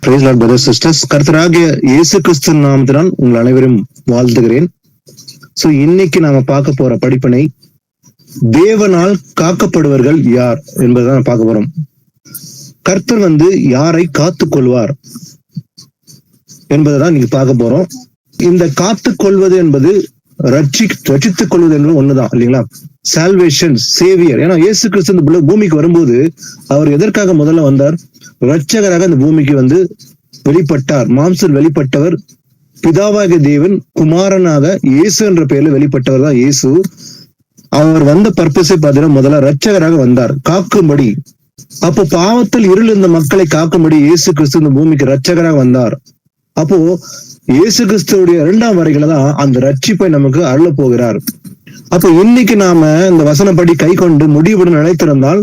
Price Lord brothers sisters. கர்த்தராகிய இயேசு கிறிஸ்து நாமத்தினால் உங்கள் அனைவரும் வாழ்த்துகிறேன். சோ இன்னைக்கு நாம பார்க்க போற படிப்பினை தேவனால் காக்கப்படுவர்கள் யார் என்பதுதான் பார்க்க போறோம். கர்த்தர் யாரை காத்துக் கொள்வார் என்பதைதான் நீங்க பார்க்க போறோம். இந்த காத்துக் கொள்வது என்பது ரட்சித்துக் கொள்வது என்பது ஒண்ணுதான் இல்லைங்களா? Salvation, Xavier. ஏன்னா இயேசு கிறிஸ்து இந்த பூமிக்கு வரும்போது அவர் எதற்காக முதல்ல வந்தார்? ரட்சகராக இந்த பூமிக்கு வெளிப்பட்டார். மாம்சல் வெளிப்பட்டவர் பிதாவாகிய தேவன் குமாரனாக இயேசு என்ற பெயர்ல வெளிப்பட்டவர் தான் இயேசு. அவர் வந்த பர்பஸை பார்த்தீங்கன்னா முதல்ல ரட்சகராக வந்தார், காக்கும்படி. அப்போ பாவத்தில் இருள் இந்த மக்களை காக்கும்படி இயேசு கிறிஸ்து இந்த பூமிக்கு ரட்சகராக வந்தார். அப்போ இயேசு கிறிஸ்துடைய 2ஆம் வருகையில தான் அந்த ரட்சிப்பை நமக்கு அருள போகிறார். அப்போ இன்னைக்கு நாம இந்த வசனப்படி கை கொண்டு முடிவுடன் நிலைத்திருந்தால்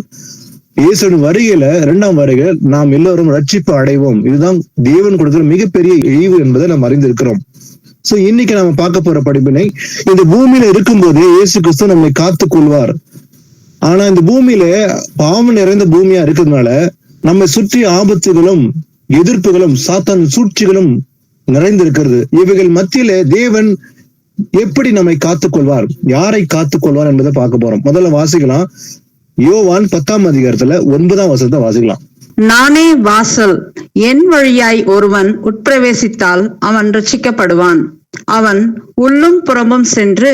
இயேசுவின் வருகையில 2ஆம் வருகையில் நாம் எல்லோரும் ரட்சிப்பு அடைவோம். இதுதான் தேவன் கொடுக்கிற மிகப்பெரிய ஈவு என்பதை நாம் அறிந்திருக்கிறோம். சோ இன்னைக்கு நாம பார்க்க போற படிப்பினை, இந்த பூமியில இருக்கும் போதே இயேசு கிறிஸ்து நம்மை காத்துக் கொள்வார். ஆனா இந்த பூமியில பாவம் நிறைந்த பூமியா இருக்கிறதுனால நம்மை சுற்றி ஆபத்துகளும் எதிர்ப்புகளும் சாத்தான் சூழ்ச்சிகளும் நிறைந்திருக்கிறது. இவைகள் மத்தியில தேவன் எப்படி நம்மை காத்துக் கொள்வார், யாரை காத்துக் கொள்வார் என்பதை பார்க்க போறோம். முதல்ல வாசிக்கலாம். யோவான் 10ஆம் அதிகாரத்துல 9ஆம் வசனத்தை வாசிக்கலாம். நானே வாசல், என் வழியாய் ஒருவன் உட்பிரவேசித்தால் அவன் ரட்சிக்கப்படுவான். அவன் உள்ளும் புறமும் சென்று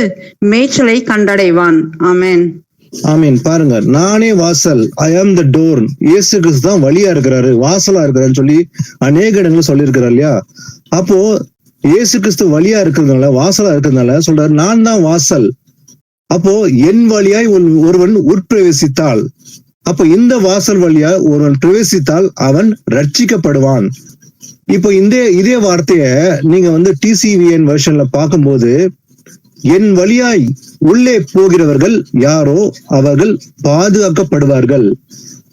மேய்ச்சலை கண்டடைவான். ஆமென். ஆமீன். பாருங்க, நானே வாசல், ஐ ஆம் த டோர். இயேசு கிறிஸ்து தான் வழியா இருக்கிறாரு, வாசலா இருக்கிறாருன்னு சொல்லி அநேக இடங்கள் சொல்லி இருக்கிறார் இல்லையா? அப்போ இயேசு கிறிஸ்து வழியா இருக்கிறதுனால, வாசலா இருக்கிறதுனால சொல்றாரு, நான் தான் வாசல். அப்போ என் வழியாய் ஒருவன் உட்பிரவேசித்தால், அப்போ இந்த வாசல் வழியா ஒருவன் பிரவேசித்தால் அவன் ரட்சிக்கப்படுவான். இப்போ இதே வார்த்தைய நீங்க TCVN வெர்ஷன்ல பார்க்கும்போது, என் வழியாய் உள்ளே போகிறவர்கள் யாரோ அவர்கள் பாதுகாக்கப்படுவார்கள்.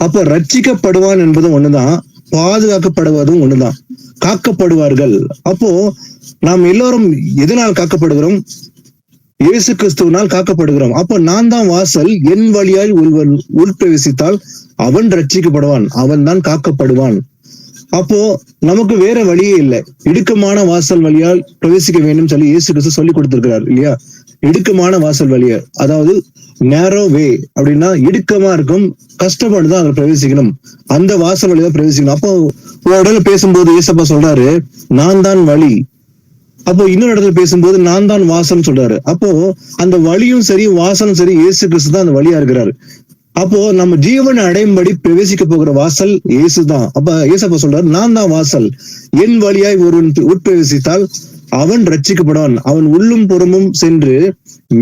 அப்போ ரட்சிக்கப்படுவான் என்பதும் ஒண்ணுதான், பாதுகாக்கப்படுவதும் ஒண்ணுதான், காக்கப்படுவார்கள். அப்போ நாம் எல்லோரும் எதனால் காக்கப்படுகிறோம்? இயேசு கிறிஸ்துவினால் காக்கப்படுகிறோம். அப்போ நான் தான் வாசல், என் வழியாய் உள்பிரவேசித்தால் அவன் ரட்சிக்கப்படுவான், அவன் தான் காக்கப்படுவான். அப்போ நமக்கு வேற வழியே இல்லை. இடுக்கமான வாசல் வழியால் பிரவேசிக்க வேண்டும் சொல்லி இயேசு கிறிஸ்து சொல்லி கொடுத்திருக்கிறார் இல்லையா? இடுக்கமான வாசல் வழியா, அதாவது நேரோ வே அப்படின்னா இடுக்கமா இருக்கும், கஷ்டப்பட்டு தான் அதில் பிரவேசிக்கணும். அந்த வாசல் வழியா பிரவேசிக்கணும். அப்போ ஒரு இடத்துல பேசும்போது இயேசப்பா சொல்றாரு, நான் தான் வழி. அப்போ இன்னொரு இடத்துல பேசும்போது நான் தான் வாசல் சொல்றாரு. அப்போ அந்த வழியும் சரி வாசலும் சரி இயேசு கிறிஸ்து தான் அந்த வழியா இருக்கிறாரு. அப்போ நம்ம ஜீவனை அடையும்படி பிரவேசிக்க போகிற வாசல் இயேசுதான். அப்ப இயேசப்பா சொல்றாரு, நான் தான் வாசல், என் வழியாய் ஒருவன் உட்பிரவேசித்தால் அவன் ரட்சிக்கப்படுவான், அவன் உள்ளும் புறமும் சென்று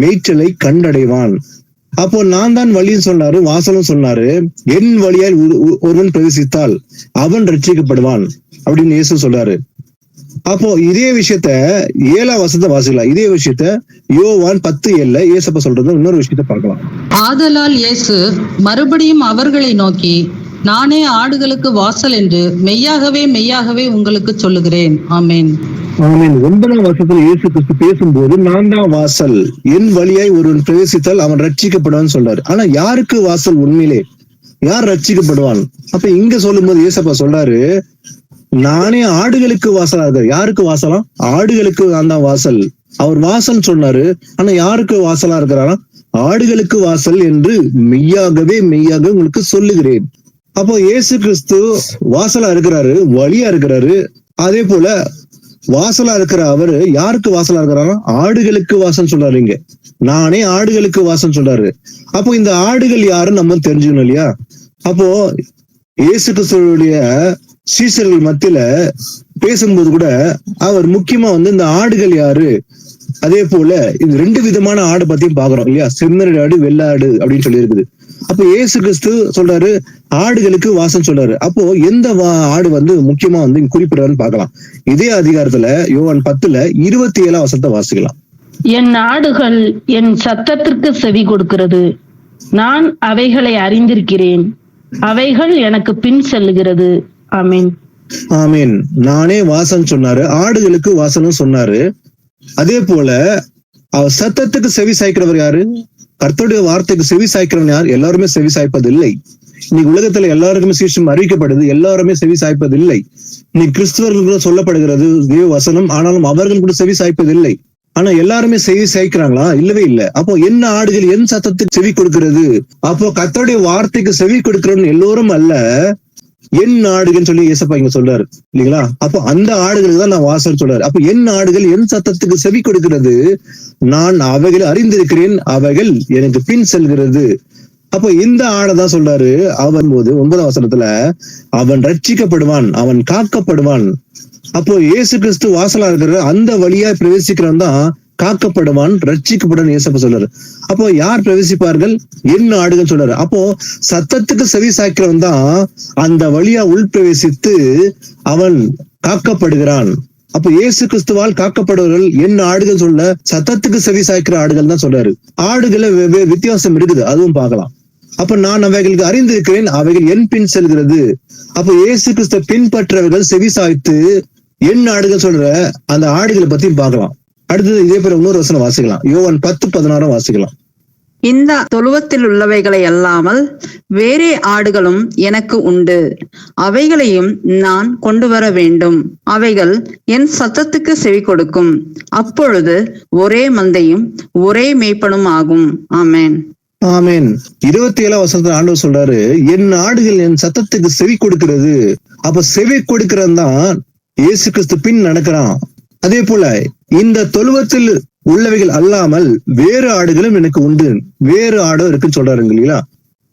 மேய்ச்சலை கண்டடைவான். அப்போ நான் தான் வழின்னு சொன்னாரு, வாசலும் சொன்னாரு. என் வழியாய் ஒருவன் பிரவேசித்தால் அவன் ரட்சிக்கப்படுவான் அப்படின்னு இயேசு சொல்றாரு. அப்போ இதே விஷயத்த 7ஆம் வசனத்தை வாசிக்கலாம். இதே விஷயத்த யோவான் 10:7 இயேசப்பா சொல்றது இன்னொரு விஷயத்த பார்க்கலாம். ஆதலால் இயேசு மறுபடியும் அவர்களை நோக்கி, நானே ஆடுகளுக்கு வாசல் என்று மெய்யாகவே மெய்யாகவே உங்களுக்கு சொல்லுகிறேன். ஆமென். ஆமென். 9ஆம் வசனத்துல இயேசு கிறிஸ்து பேசும்போது, நான் தான் வாசல், என் வழியாய் ஒருவன் பிரவேசித்தால் அவன் ரட்சிக்கப்படுவான்னு சொல்றாரு. ஆனா யாருக்கு வாசல்? உண்மையிலே யார் ரட்சிக்கப்படுவான்? அப்ப இங்க சொல்லும் போது இயேசப்பா சொல்றாரு, நானே ஆடுகளுக்கு வாசலா இருக்காரு. யாருக்கு வாசலாம்? ஆடுகளுக்கு நான் தான் வாசல். அவர் வாசல் சொன்னாரு, ஆனா யாருக்கு வாசலா இருக்கிறாரா? ஆடுகளுக்கு வாசல் என்று மெய்யாகவே மெய்யாக உங்களுக்கு சொல்லுகிறேன். அப்போ இயேசு கிறிஸ்து வாசலா இருக்கிறாரு, வழியா இருக்கிறாரு. அதே போல வாசலா இருக்கிற அவரு யாருக்கு வாசலா இருக்கிறாரா? ஆடுகளுக்கு வாசல் சொல்றாரு. இங்க நானே ஆடுகளுக்கு வாசல் சொல்றாரு. அப்போ இந்த ஆடுகள் யாருன்னு நம்ம தெரிஞ்சுக்கணும் இல்லையா? அப்போ இயேசு கிறிஸ்துடைய சீசர்கள் மத்தியில பேசும்போது கூட அவர் முக்கியமா இந்த ஆடுகள் யாரு, அதே போல இது 2 விதமான ஆடு பத்தியும் பாக்குறோம் இல்லையா? செம்மறி ஆடு, வெள்ளாடு அப்படின்னு சொல்லி இருக்குது. அப்போ இயேசு கிறிஸ்து சொல்றாரு, ஆடுகளுக்கு வாசல் சொல்றாரு. அப்போ எந்த ஆடு முக்கியமா குறிப்பிடுறாருன்னு பார்க்கலாம். இதே அதிகாரத்துல யோவான் 10:27 வசனத்தை வாசிக்கலாம். என் ஆடுகள் என் சத்தத்திற்கு செவி கொடுக்கிறது, நான் அவைகளை அறிந்திருக்கிறேன், அவைகள் எனக்கு பின் செல்லுகிறது. ஆமீன். ஆமீன். நானே வாசல் சொன்னாரு, ஆடுகளுக்கு வாசலும் சொன்னாரு. அதே போல அவர் சத்தத்துக்கு செவி சாய்க்கிறவர் யாரு? கர்த்தருடைய வார்த்தைக்கு செவி சாய்க்கிறவன் யார்? எல்லாருமே செவி சாய்ப்பது இல்லை. இன்னைக்கு உலகத்துல எல்லாருக்குமே சுவிசேஷம் அறிவிக்கப்படுது, எல்லாருமே செவி சாய்ப்பதில்லை. இன்னைக்கு கிறிஸ்துவர்கள் கூட சொல்லப்படுகிறது தேவ வசனம், ஆனாலும் அவர்கள் கூட செவி சாய்ப்பதில்லை. ஆனா எல்லாருமே செவி சாய்க்கிறாங்களா? இல்லவே இல்லை. அப்போ என்ன ஆடுகள் என் சத்தத்துக்கு செவி கொடுக்கிறது? அப்போ கர்த்தருடைய வார்த்தைக்கு செவி கொடுக்கிறவன் எல்லோரும் அல்ல, என் ஆடுகள்னு சொல்லி ஏசப்பா இங்க சொல்றாரு இல்லைங்களா? அப்போ அந்த ஆடுகளுக்கு தான் நான் வாசல் சொல்றாரு. அப்போ என் ஆடுகள் என் சத்தத்துக்கு செவி கொடுக்கிறது, நான் அவைகளை அறிந்திருக்கிறேன், அவைகள் எனக்கு பின் செல்கிறது. அப்போ இந்த ஆடைதான் சொல்றாரு அவன் போது 9ஆம் வசனத்துல, அவன் ரட்சிக்கப்படுவான், அவன் காக்கப்படுவான். அப்போ இயேசு கிறிஸ்து வாசலா இருக்கிற அந்த வழியா பிரவேசிக்கிறவன் தான் காக்கப்படுவான், ரட்சிக்கப்படுவான் ஏசப்பா சொல்றாரு. அப்போ யார் பிரவேசிப்பார்கள்? என் ஆடுகள் சொல்றாரு. அப்போ சத்தத்துக்கு செவி சாய்க்கிறவன் தான் அந்த வழியா உள் பிரவேசித்து அவன் காக்கப்படுகிறான். அப்போ இயேசு கிறிஸ்துவால் காக்கப்படுவர்கள் என் ஆடுகள் சொல்ல சத்தத்துக்கு செவி சாய்க்கிற ஆடுகள் தான் சொல்றாரு. ஆடுகளை வெவ்வேறு வித்தியாசம் இருக்குது, அதுவும் பார்க்கலாம். அப்ப நான் அவைகளுக்கு அறிந்திருக்கிறேன், அவைகள் என் பின் செல்கிறது. அப்ப இயேசு கிறிஸ்து பின்பற்றவர்கள் செவி சாய்த்து என் ஆடுகள் சொல்ற அந்த ஆடுகளை பத்தி பார்க்கலாம். அடுத்தது இதே போல இன்னொரு வசனம் வாசிக்கலாம். யோவான் 10:16 வாசிக்கலாம். இந்த தொழுவத்தில் உள்ளவைகளை அல்லாமல் வேறே ஆடுகளும் எனக்கு உண்டு, அவைகளையும் நான் கொண்டு வர வேண்டும். அவைகள் என் சத்தத்துக்கு செவி கொடுக்கும். அப்பொழுது ஒரே மந்தையும் ஒரே மேய்ப்பனும் ஆகும். ஆமென். ஆமென். 27ஆம் வசனத்துல ஆண்டவர் சொல்றாரு, என் ஆடுகள் என் சத்தத்துக்கு செவி கொடுக்கிறது. அப்ப செவி கொடுக்கிறவன் தான் இயேசு கிறிஸ்து பின் நடக்கிறான். அதே போல இந்த தொழுவத்தில் உள்ளவைகள் அல்லாமல் வேறு ஆடுகளும் எனக்கு உண்டு, வேறு ஆடும் இருக்குன்னு சொல்றாரு இல்லைங்களா?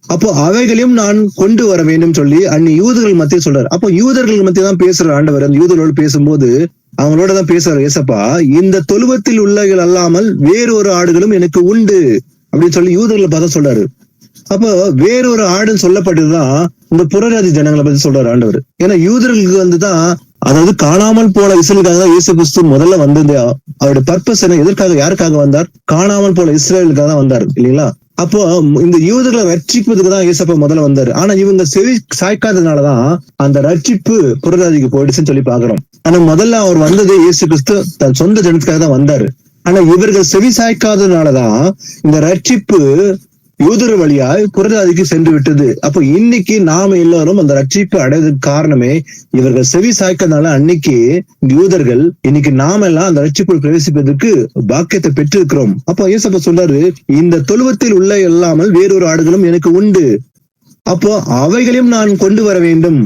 அப்போ அவைகளையும் நான் கொண்டு வர வேண்டும் சொல்லி யூதர்கள் மத்திய சொல்றாரு. அப்போ யூதர்கள் மத்திய தான் பேசுற ஆண்டவர். அந்த யூதர்களோடு பேசும்போது அவங்களோட தான் பேசுறாரு ஏசப்பா, இந்த தொழுவத்தில் உள்ளவைகள் அல்லாமல் வேறு ஒரு ஆடுகளும் எனக்கு உண்டு அப்படின்னு சொல்லி யூதர்களை பார்த்தா சொல்றாரு. அப்போ வேறொரு ஆடுன்னு சொல்லப்பட்டதுதான் இந்த புறஜாதி ஜனங்களை பத்தி சொல்றாரு ஆண்டவர். ஏன்னா யூதர்களுக்கு வந்துதான், அதாவது காணாமல் போன இஸ்ரேலுக்காக தான் இயேசு கிறிஸ்து முதல்ல வந்தது. அவருடைய பர்பஸ் என்ன, எதற்காக, யாருக்காக வந்தார்? காணாமல் போன இஸ்ரேலுக்காக தான் வந்தார் இல்லைங்களா? அப்போ இந்த யூதர்களை ரட்சிப்பதுக்கு தான் இயேசப்பா முதல்ல வந்தாரு. ஆனா இவங்க செவி சாய்க்காததுனாலதான் அந்த ரட்சிப்பு புறஜாதிக்கு போயிடுச்சுன்னு சொல்லி பாக்குறோம். ஆனா முதல்ல அவர் வந்தது இயேசு கிறிஸ்து தன் சொந்த ஜனத்துக்காக தான் வந்தாரு. ஆனா இவர்கள் செவி சாய்க்காததுனாலதான் இந்த ரட்சிப்பு யூதர் வழியாய் புறஜாதிக்கு சென்று விட்டது. அப்போ இன்னைக்கு நாம எல்லாரும் அந்த ரட்சிப்பு அடைவதற்கு காரணமே இவர்கள் செவி சாய்க்கிறதுனால. அன்னைக்கு யூதர்கள், இன்னைக்கு நாம எல்லாம் அந்த ரட்சிப்புள் பிரவேசிப்பதற்கு பாக்கியத்தை பெற்றிருக்கிறோம். அப்போ இயேசப்பா சொல்றாரு, இந்த தொழுவத்தில் உள்ள இல்லாமல் வேறொரு ஆடுகளும் எனக்கு உண்டு, அப்போ அவைகளையும் நான் கொண்டு வர வேண்டும்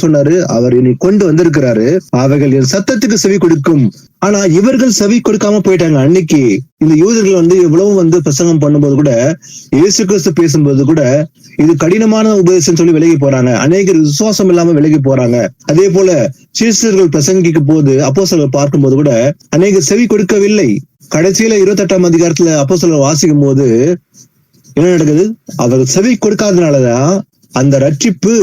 சொன்னாரு. அவர் இனி கொண்டு வந்திருக்கிறாரு. அவைகள் என் சத்தத்துக்கு செவி கொடுக்கும். ஆனா இவர்கள் செவி கொடுக்காம போயிட்டாங்க. அன்னைக்கு இந்த யூதர்கள் எவ்வளவு பிரசங்கம் பண்ணும்போது கூட, இயேசு கிறிஸ்து பேசும்போது கூட இது கடினமான உபதேசம் சொல்லி விலகி போறாங்க. அநேகர் விசுவாசம் இல்லாம விலகி போறாங்க. அதே போல சீஷர்கள் பிரசங்கிக்கும் போது அப்போஸ்தலர்கள் பார்க்கும்போது கூட அநேகர் செவி கொடுக்கவில்லை. கடைசியில 28ஆம் அதிகாரத்துல அப்போஸ்தலர்கள் வாசிக்கும் போது என்ன நடக்குது? அவர்கள் செவி கொடுக்காதனாலதான் அந்த ரட்சிப்பு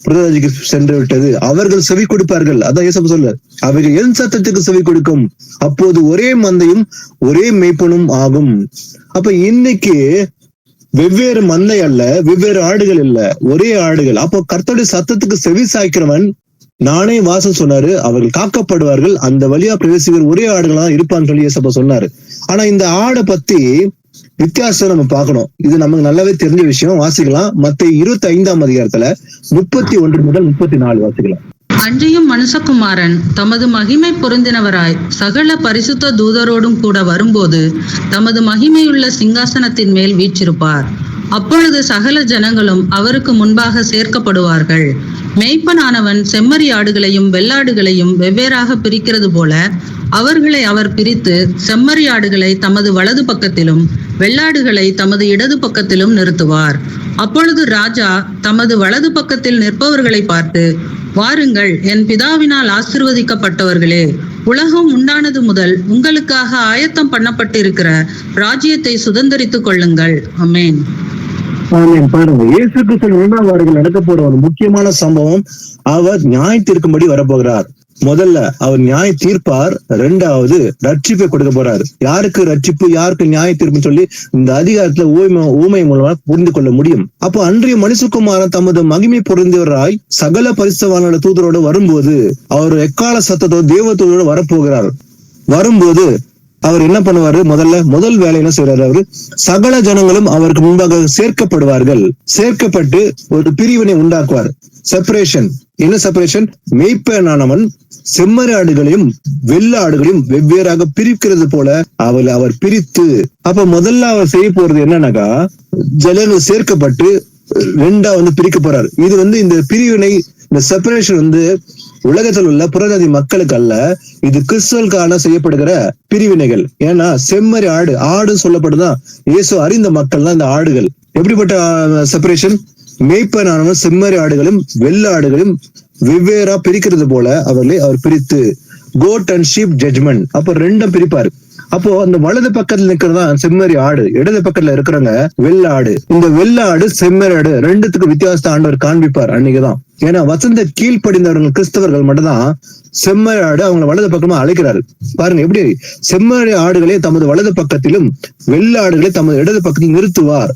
புறஜாதிக்கு சென்று விட்டது. அவர்கள் செவி கொடுப்பார்கள், அதான் இயேசு சொல்றார், அவைகள் என் சத்தத்துக்கு செவி கொடுக்கும், அப்போது ஒரே மந்தையும் ஒரே மேய்ப்பனும் ஆகும். அப்ப இன்னைக்கு வெவ்வேறு மந்தை அல்ல, வெவ்வேறு ஆடுகள் இல்ல, ஒரே ஆடுகள். அப்போ கர்த்தருடைய சத்தத்துக்கு செவி சாய்க்கிறவன் நானே வாசல் சொன்னாரு, அவர்கள் காக்கப்படுவார்கள், அந்த வழியா பிரவேசிக்கிற ஒரே ஆடுகளா இருப்பான்னு சொல்லி இயேசப்பா சொன்னாரு. ஆனா இந்த ஆடை பத்தி வித்தியாசம் நம்ம பார்க்கணும். இது நமக்கு நல்லாவே தெரிஞ்ச விஷயம். வாசிக்கலாம். மத்தேயு 25ஆம் அதிகாரத்துல 31 முதல் 34 வாசிக்கலாம். அன்றியும் மனுஷகுமாரன் தமது மகிமை பொருந்தினவராய் சகல பரிசுத்த தூதரோடும் கூட வரும்போது தமது மகிமையுள்ள சிங்காசனத்தின் மேல் வீற்றிருப்பார். அப்பொழுது சகல ஜனங்களும் அவருக்கு முன்பாக சேர்க்கப்படுவார்கள். மேய்ப்பனானவன் செம்மறி ஆடுகளையும் வெள்ளாடுகளையும் வெவ்வேறாக பிரிக்கிறது போல அவர்களை அவர் பிரித்து செம்மறி ஆடுகளை தமது வலது பக்கத்திலும் வெள்ளாடுகளை தமது இடது பக்கத்திலும் நிறுத்துவார். அப்பொழுது ராஜா தமது வலது பக்கத்தில் நிற்பவர்களை பார்த்து, வாருங்கள், என் பிதாவினால் ஆசீர்வதிக்கப்பட்டவர்களே, உலகம் உண்டானது முதல் உங்களுக்காக ஆயத்தம் பண்ணப்பட்டிருக்கிற ராஜ்யத்தை சுதந்தரித்துக் கொள்ளுங்கள். ஆமென். ஆமென். பாருங்க, இயேசு கிறிஸ்து 2ஆம் வருகையில் நடக்க போற ஒரு முக்கியமான சம்பவம், அவர் நியாய தீர்க்கும்படி வரப்போகிறார். முதல்ல அவர் நியாய தீர்ப்பார், 2வது ரட்சிப்பை கொடுக்க போறாரு. யாருக்கு ரட்சிப்பு, யாருக்கு நியாய தீர்ப்புன்னு சொல்லி இந்த அதிகாரத்துல ஊமை மூலமா புரிந்து கொள்ள முடியும். அப்போ அன்றைய மனுஷகுமாரன் தமது மகிமை பொருந்தியவராய் சகல பரிசுத்தவான்களோட தூதரோடு வரும்போது, அவர் எக்கால சத்தத்தோடு தேவ தூதரோடு வரப்போகிறார். வரும்போது அவர் என்ன பண்ணுவாரு? முதல் வேலை என்ன செய்யறாரு? அவரு சகல ஜனங்களும் அவருக்கு முன்பாக சேர்க்கப்படுவார்கள். சேர்க்கப்பட்டு ஒரு பிரிவினை உண்டாக்குவார். செப்பரேஷன். என்ன செப்பரேஷன்? மேய்ப்பனானவன் செம்மறி ஆடுகளையும் வெள்ள ஆடுகளையும் வெவ்வேறாக பிரிக்கிறது போல அவர் பிரித்து, அப்ப முதல்ல அவர் செய்ய போறது என்னன்னாக்கா, ஜனங்கள் சேர்க்கப்பட்டு ரெண்டா பிரிக்க போறாரு. இது இந்த பிரிவினை, இந்த செப்பரேஷன் உலகத்தில் உள்ள புறஜாதி மக்களுக்கு அல்ல, இது கிறிஸ்துவுக்கான செய்யப்படுகிற பிரிவினைகள். ஏன்னா செம்மறி ஆடு சொல்லப்படுதான் இயேசு அறிந்த மக்கள் தான் இந்த ஆடுகள். எப்படிப்பட்ட செப்பரேஷன்? மேய்ப்பனானவன் செம்மறி ஆடுகளும் வெள்ள ஆடுகளும் வெவ்வேறா பிரிக்கிறது போல அவர் பிரித்து, கோட் அண்ட் ஷீப் ஜட்ஜ்மெண்ட். அப்ப ரெண்டும் பிரிப்பாரு. அப்போ அந்த வலது பக்கத்துல நிக்கிறதா செம்மறி ஆடு, இடது பக்கத்துல இருக்கிறவங்க வெள்ள ஆடு. இந்த வெள்ள ஆடு செம்மறி ஆடு ரெண்டுத்துக்கு வித்தியாசத்தை ஆண்டவர் காண்பிப்பார் அன்னைக்குதான். ஏன்னா வசந்த கீழ்ப்படிந்தவர்கள் கிறிஸ்தவர்கள் மட்டும்தான் செம்மறி ஆடு அவங்களை வலது பக்கமா அழைக்கிறாரு. பாருங்க எப்படி செம்மறி ஆடுகளே தமது வலது பக்கத்திலும் வெள்ள ஆடுகளை தமது இடது பக்கத்தில் நிறுத்துவார்.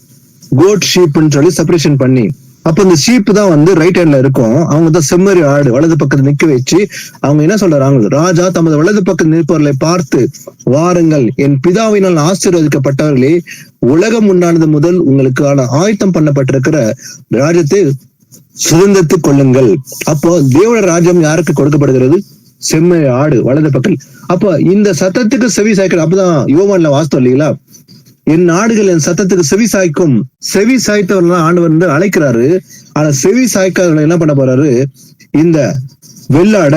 கோட் ஷீப்னு சொல்லி செப்பரேஷன் பண்ணி, அப்ப இந்த ஷீப் தான் ரைட் ஹேண்ட்ல இருக்கும். அவங்க தான் செம்மறி ஆடு வலது பக்கத்துல நிக்க வச்சு அவங்க என்ன சொல்றாங்க? ராஜா தமது வலது பக்கத்தில் நிற்பவர்களை பார்த்து, வாருங்கள், என் பிதாவினால் ஆசீர்வதிக்கப்பட்டவர்களே, உலகம் உண்டானது முதல் உங்களுக்கான ஆயத்தம் பண்ணப்பட்டிருக்கிற ராஜ்யத்தை சுதந்திரத்துக் கொள்ளுங்கள். அப்போ தேவட ராஜ்யம் யாருக்கு கொடுக்கப்படுகிறது? செம்மறி ஆடு வலது பக்கம். அப்ப இந்த சத்தத்துக்கு செவி சாய்க்கணும். அப்பதான் யோவான்ல வாஸ்தவம் இல்லைங்களா? என் ஆடுகள் என் சத்தத்துக்கு செவி சாய்க்கும். செவி சாய்த்தவர்கள் ஆண்டவர் அழைக்கிறாரு. ஆனா செவி சாய்க்காதவர்கள் என்ன பண்ண போறாரு? இந்த வெள்ளாட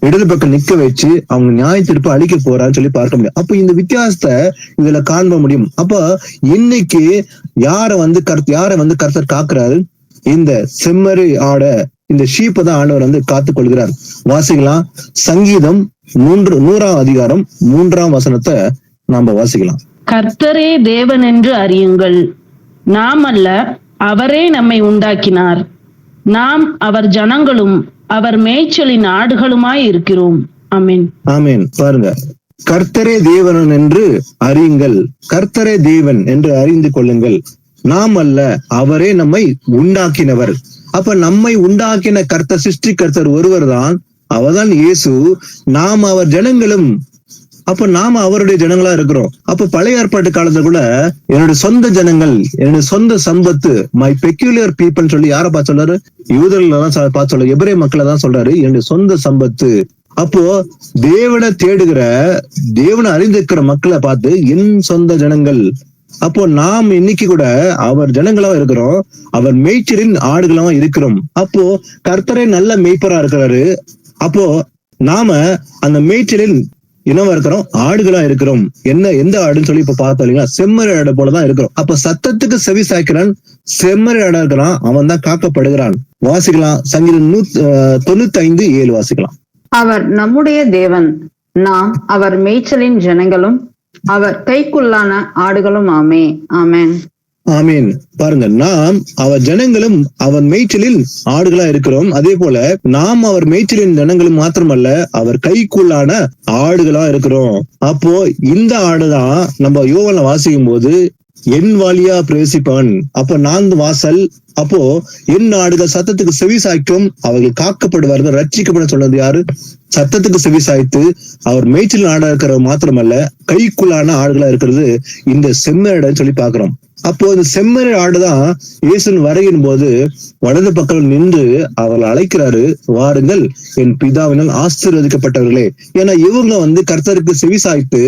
இடது பக்கம் நிக்க வச்சு அவங்க நியாய தீர்ப்பு அளிக்க போறான்னு சொல்லி பார்க்க முடியும். அப்ப இந்த வித்தியாசத்தை இதுல காண முடியும். அப்ப இன்னைக்கு யார கர்த்தர் காக்குறாரு? இந்த செம்மறி ஆட, இந்த ஷீப்பை தான் ஆண்டவர் காத்துக் கொள்கிறார். வாசிக்கலாம். சங்கீதம் 100ஆம் அதிகாரம் 3ஆம் வசனத்தை நாம வாசிக்கலாம். கர்த்தரே தேவன் என்று அறியுங்கள், நாம் அல்ல, அவரே நம்மை உண்டாக்கினார். நாம் அவர் ஜனங்களும் அவர் மேய்ச்சலின் ஆடுகளுமாய் இருக்கிறோம். ஆமென். ஆமென். பாருங்க, கர்த்தரே தேவன் என்று அறியுங்கள், கர்த்தரே தேவன் என்று அறிந்து கொள்ளுங்கள், நாம் அல்ல, அவரே நம்மை உண்டாக்கினவர். அப்ப நம்மை உண்டாக்கின கர்த்தர், சிருஷ்டி கர்த்தர் ஒருவர் தான், அவர்தான் இயேசு. நாம் அவர் ஜனங்களும். அப்ப நாம அவருடைய ஜனங்களா இருக்கிறோம். அப்ப பழைய ஏற்பாட்டு காலத்துல கூட என்னுடைய சொந்த ஜனங்கள், என்னுடைய சொந்த சம்பத்து, மை பெக்யூலியர் பீப்புள் சொல்லி யாரை பார்த்து சொல்றாரு? யூதர்கள் தான் பார்த்து சொல்றாரு, எபிரேய மக்களை தான் சொல்றாரு என்னுடைய சொந்த சம்பத்து. அப்போ தேவனை தேடுகிற, தேவனை அறிந்திருக்கிற மக்களை பார்த்து என் சொந்த ஜனங்கள். அப்போ நாம் இன்னைக்கு கூட அவர் ஜனங்களா இருக்கிறோம், அவர் மேய்ச்சலின் ஆடுகளா இருக்கிறோம். அப்போ கர்த்தரே நல்ல மேய்ப்பரா இருக்கிறாரு. அப்போ நாம அந்த மேய்ச்சலின் இனவா இருக்கிறோம், ஆடுகளா இருக்கிறோம். எந்த ஆடுன்னு சொல்லி இப்ப பார்த்தோம் இல்லைங்களா? செம்மறி ஆடு போலதான் இருக்கிறோம். அப்ப சத்தத்துக்கு செவி சாய்க்கிறான், செம்மறி ஆடா இருக்கிறான், அவன் தான் காக்கப்படுகிறான். வாசிக்கலாம். சங்கீதம் 95:7 வாசிக்கலாம். அவர் நம்முடைய தேவன், நாம் அவர் மேய்ச்சலின் ஜனங்களும் அவர் கைக்குள்ளான ஆடுகளும் ஆமே. ஆமென். ஆமீன். பாருங்க, நாம் அவர் ஜனங்களும் அவர் மேய்ச்சலில் ஆடுகளா இருக்கிறோம். அதே போல நாம் அவர் மேய்ச்சலின் ஜனங்களும் மாத்திரமல்ல, அவர் கைக்குள்ளான ஆடுகளா இருக்கிறோம். அப்போ இந்த ஆடுதான் நம்ம யோவான்ல வாசிக்கும் போது என் வழியா பிரவேசிப்பவன். அப்போ நான் வாசல். அப்போ என் ஆடுகள் சத்தத்துக்கு செவி சாய்க்கும், அவர்கள் காக்கப்படுவார்கள், ரட்சிக்கப்பட சொன்னது யாரு? சத்தத்துக்கு செவி சாய்த்து அவர் மேய்ச்சல் ஆடா இருக்கிற மாத்திரமல்ல, கைக்குள்ளான ஆடுகளா இருக்கிறது இந்த செம்மறின்னு சொல்லி பாக்குறோம். அப்போ இந்த செம்மறி ஆடுதான் இயேசுவின் வருகையின் போது வலது பக்கம் நின்று அவர்களை அழைக்கிறாரு, வாருங்கள், என் பிதாவினால் ஆசீர்வதிக்கப்பட்டவர்களே. ஏன்னா இவங்க கர்த்தருக்கு செவி சாய்த்து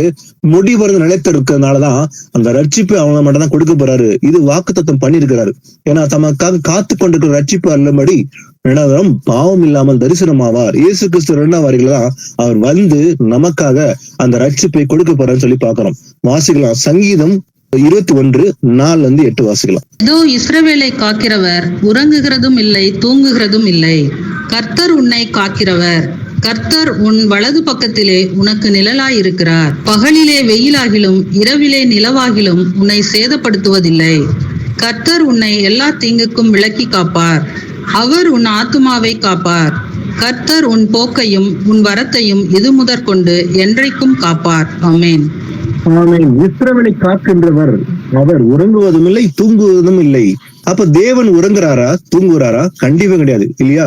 முடிவருந்து நிலைத்திருக்கிறதுனாலதான் அந்த ரட்சிப்பு அவங்க மட்டும் தான் கொடுக்க போறாரு. இது வாக்குத்தத்தம் பண்ணியிருக்கிறாரு. ஏன்னா தமக்காக காத்து கொண்டிருக்கிற ரட்சிப்பு அல்லபடி இரண்டாம் பாவம் இல்லாமல் தரிசனமாவார். இயேசு கிறிஸ்து 2ஆம் வருகையில தான் அவர் நமக்காக அந்த ரட்சிப்பை கொடுக்க போறாருன்னு சொல்லி பாக்குறோம். வாசிக்கலாம். சங்கீதம் 21:4-8 வாசிக்கலாம். இதோ இஸ்ரவேலை காக்கிறவர் உறங்குகிறதும் இல்லை, தூங்குகிறதும் இல்லை. கர்த்தர் உன்னை காக்கிறவர். கர்த்தர் உன் வலது பக்கத்திலே உனக்கு நிழலாயிருக்கிறார். பகலிலே வெயிலாகிலும் இரவிலே நிலவாகிலும் உன்னை சேதப்படுத்துவதில்லை. கர்த்தர் உன்னை எல்லா தீங்குக்கும் விலக்கி காப்பார். அவர் உன் ஆத்துமாவை காப்பார். கர்த்தர் உன் போக்கையும் உன் வரத்தையும் இது முதற்கொண்டு என்றைக்கும் காப்பார். ஆமென். ஆமென். இஸ்ரவேலை காக்கின்றவர், அவர் உறங்குவதும் இல்லை, தூங்குவதும் இல்லை. அப்ப தேவன் உறங்குறாரா, தூங்குறாரா? கண்டிப்பா கிடையாது இல்லையா?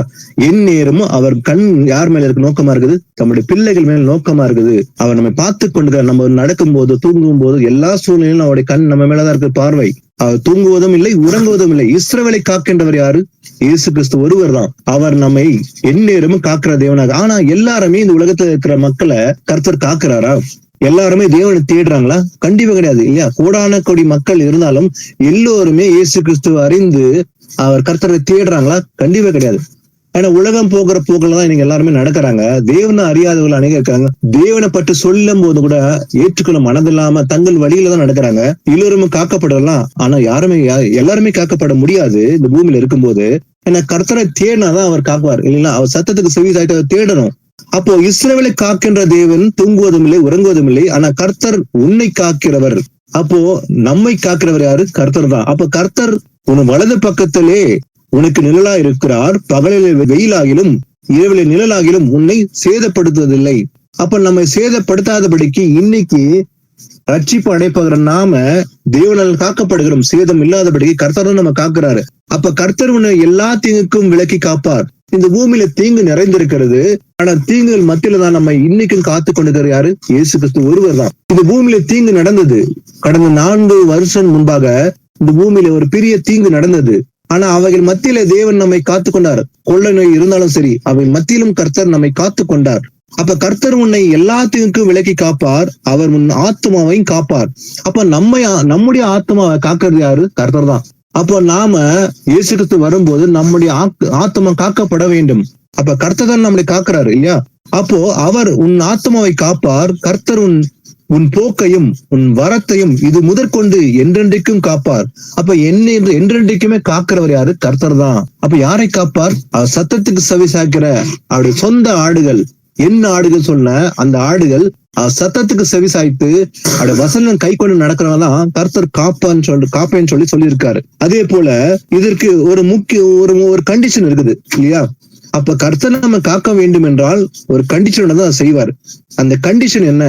என் நேரமும் அவர் கண் யார் மேல இருக்கு நோக்கமா இருக்குது? தம்முடைய பிள்ளைகள் மேல நோக்கமா இருக்குது. அவர் நம்ம பார்த்து கொண்டு நம்ம நடக்கும் போது, தூங்கும் போது, எல்லா சூழ்நிலையிலும் அவருடைய கண் நம்ம மேலதான் இருக்கு பார்வை. அவர் தூங்குவதும் இல்லை, உறங்குவதும் இல்லை. இஸ்ரவேலை காக்கின்றவர் யாரு? இயேசு கிறிஸ்து ஒருவர் தான். அவர் நம்மை எந்நேரமும் காக்கிற தேவனாக. ஆனா எல்லாருமே இந்த உலகத்துல இருக்கிற மக்களை கர்த்தர் காக்குறாரா? எல்லாருமே தேவனை தேடுறாங்களா? கண்டிப்பா கிடையாது இல்லையா? கோடான கோடி மக்கள் இருந்தாலும் எல்லோருமே இயேசு கிறிஸ்துவ அறிந்து அவர் கர்த்தரை தேடுறாங்களா? கண்டிப்பா கிடையாது. ஏன்னா உலகம் போகிற போக்குல தான் இன்னைக்கு எல்லாருமே நடக்கிறாங்க. தேவனை அறியாதவர்கள் அநேகம் இருக்காங்க. தேவனை பற்றி சொல்லும் போது கூட ஏற்றுக்கொள்ள மனதில்லாம தங்கள் வழியில தான் நடக்கிறாங்க. எல்லோருமே காக்கப்படலாம், ஆனா எல்லாருமே காக்கப்பட முடியாது இந்த பூமியில இருக்கும்போது. ஏன்னா கர்த்தரை தேடினாதான் அவர் காக்குவார் இல்லைங்களா? அவர் சத்தத்துக்கு செவி சாய்த்து அவர் தேடணும். அப்போ இஸ்ரவேலை காக்கின்ற தேவன் தூங்குவதும் இல்லை, உறங்குவதும் இல்லை. ஆனா கர்த்தர் உன்னை காக்கிறவர். அப்போ நம்மை காக்கிறவர் யாரு? கர்த்தர் தான். அப்ப கர்த்தர் உன் வலது பக்கத்திலே உனக்கு நிழலா இருக்கிறார். பகலிலே வெயிலாகிலும் இரவிலே நிழலாகிலும் உன்னை சேதப்படுத்துவதில்லை. அப்ப நம்மை சேதப்படுத்தாதபடிக்கு இன்னைக்கு ரட்சிப்பு அடைப்பகிற நாம தேவனால் காக்கப்படுகிறோம். சேதம் இல்லாதபடிக்கு கர்த்தர் நம்ம காக்குறாரு. அப்ப கர்த்தர் உன்னை எல்லா தீங்குக்கும் விலக்கி காப்பார். இந்த பூமியில தீங்கு நிறைந்திருக்கிறது. ஆனா தீங்குகள் மத்தியில தான் நம்ம இன்னைக்கும் காத்து கொண்டிருக்கிற யாரு? இயேசு கிறிஸ்து ஒருவர் தான். இந்த பூமியில தீங்கு நடந்தது. கடந்த 4 வருஷம் முன்பாக இந்த பூமியில ஒரு பெரிய தீங்கு நடந்தது. ஆனா அவைகள் மத்தியில தேவன் நம்மை காத்து கொண்டார். கொள்ளை நோய் இருந்தாலும் சரி, அவைகள் மத்தியிலும் கர்த்தர் நம்மை காத்து கொண்டார். அப்ப கர்த்தர் உன்னை எல்லாத்துக்கும் விலக்கி காப்பார். அவர் உன் ஆத்மாவையும் காப்பார். அப்ப நம்முடைய ஆத்மாவை காக்கிறது யாரு? கர்த்தர் தான். அப்போ நாம இயேசு கிறிஸ்து வரும்போது நம்முடைய ஆத்மா காக்கப்பட வேண்டும். அப்ப கர்த்தர் தான் நம்மளை காக்குறாரு இல்லையா? அப்போ அவர் உன் ஆத்மாவை காப்பார். கர்த்தர் உன் போக்கையும் உன் வரத்தையும் இது முதற்கொண்டு என்றென்றைக்கும் காப்பார். அப்ப என்றென்றைக்குமே காக்கிறவர் யாரு? கர்த்தர் தான். அப்ப யாரை காப்பார்? அவர் சத்தத்துக்கு செவி சாய்க்கிற அவருடைய சொந்த ஆடுகள். என்ன ஆடுகள் சொன்ன அந்த ஆடுகள் சத்தத்துக்கு செவி சாய்த்து அவருடைய வசனம் கை கொண்டு நடக்கிறவதான் கர்த்தர் காப்பேன்னு சொல்லி இருக்காரு. அதே போல இதற்கு ஒரு ஒரு கண்டிஷன் இருக்குது இல்லையா? அப்ப கர்த்தர் நம்ம காக்க வேண்டும் என்றால் ஒரு கண்டிஷனோட தான் செய்வார். அந்த கண்டிஷன் என்ன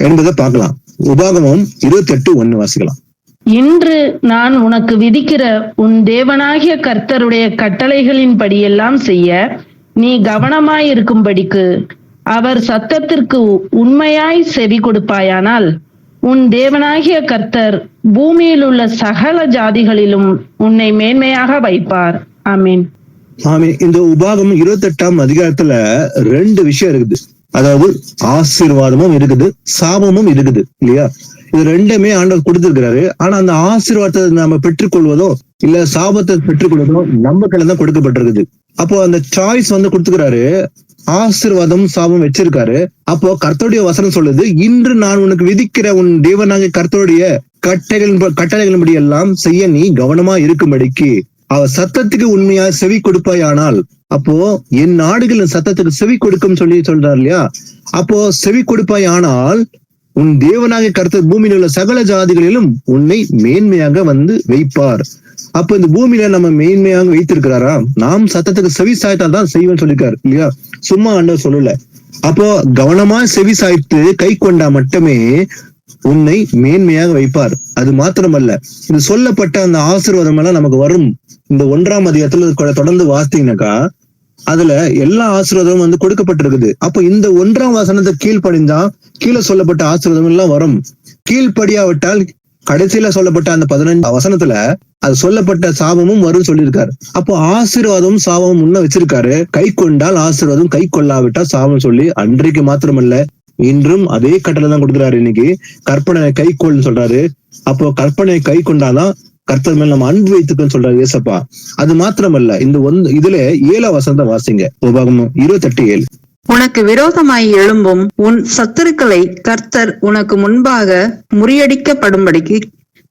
என்பதை பார்க்கலாம். உபாகமம் 28:1 வாசிக்கலாம். இன்று நான் உனக்கு விதிக்கிற உன் தேவனாகிய கர்த்தருடைய கட்டளைகளின் படியெல்லாம் செய்ய நீ கவனமாயிருக்கும்படிக்கு அவர் சத்தத்திற்கு உண்மையாய் செவி கொடுப்பாயானால் உன் தேவனாகிய கர்த்தர் பூமியில் உள்ள சகல ஜாதிகளிலும் உன்னை மேன்மையாக வைப்பார். ஆமீன். ஆமீன். இந்த உபாகமம் 28ஆம் அதிகாரத்துல 2 விஷயம் இருக்குது. அதாவது ஆசீர்வாதமும் இருக்குது, சாபமும் இருக்குது இல்லையா? இது ரெண்டுமே ஆண்டவர் கொடுத்திருக்கிறாரு. ஆனா அந்த ஆசீர்வாதத்தை நாம பெற்றுக்கொள்வதோ இல்ல சாபத்தை பெற்றுக்கொள்வதோ நம்ம கையில தான் கொடுக்கப்பட்டிருக்குது. அப்போ அந்த சாய்ஸ் கொடுத்துக்கிறாரு. ஆசீர்வாதம் சாபம் வச்சிருக்காரு. அப்போ கர்த்தருடைய வசனம் சொல்லுது, இன்று நான் உனக்கு விதிக்கிற உன் தேவனாகிய கர்த்தருடைய கட்டளைகளின்படி எல்லாம் செய்ய நீ கவனமா இருக்கும்படிக்கு அவர் சத்தத்துக்கு உண்மையா செவி கொடுப்பாயானால், அப்போ என் நாடுகளின் சத்தத்துக்கு செவி கொடுக்கும் சொல்றாரு இல்லையா? அப்போ செவி கொடுப்பாயானால் உன் தேவனாகிய கர்த்தர் பூமியில் உள்ள சகல ஜாதிகளிலும் உன்னை மேன்மையாக வைப்பார். அப்ப இந்த பூமியில நம்ம மேன்மையாக வைத்திருக்கிறாரா? நாம் சத்தத்துக்கு செவி சாய்த்தால் தான் செய்வேன்னு சொல்லிருக்காரு இல்லையா? சும்மா ஆண்டவர் சொல்லல. அப்போ கவனமா செவி சாய்த்து கை கொண்டா மட்டுமே உன்னை மேன்மையாக வைப்பார். அது மாத்திரமல்ல, இது சொல்லப்பட்ட அந்த ஆசீர்வாதம் எல்லாம் நமக்கு வரும். இந்த 1ஆம் அதிகாரத்துல தொடர்ந்து வாசித்தீங்கன்னாக்கா அதுல எல்லா ஆசீர்வாதமும் கொடுக்கப்பட்டிருக்குது. அப்ப இந்த 1ஆம் வசனத்தை கீழ்ப்படிந்தா கீழே சொல்லப்பட்ட ஆசீர்வாதம் எல்லாம் வரும். கீழ்ப்படியாவிட்டால் கடைசியில சொல்லப்பட்ட அந்த 15 வசனத்துல அது சொல்லப்பட்ட சாபமும் வரும் சொல்லியிருக்காரு. அப்போ ஆசீர்வாதமும் சாபமும் முன்ன வச்சிருக்காரு. கை கொண்டால் ஆசீர்வாதம், கை கொள்ளாவிட்டால் சாபம் சொல்லி அன்றைக்கு மாத்திரமல்ல இன்றும் அதே கட்டளை தான் கொடுக்குறாரு. இன்னைக்கு கற்பனை கை கொள்னு சொல்றாரு. அப்போ கற்பனை கை கொண்டாதான் கர்த்தர் மேல் நம்ம அன்பு வைத்துக்கன்னு சொல்றாரு ஏசப்பா. அது மாத்திரமல்ல, இந்த இதுல 7ஆம் வசனத்தை வாசிங்க. உபாகமம் 28:7. உனக்கு விரோதமாய் எழும்பும் உன் சத்துருக்களை கர்த்தர் உனக்கு முன்பாக முறியடிக்கப்படும்படிக்கு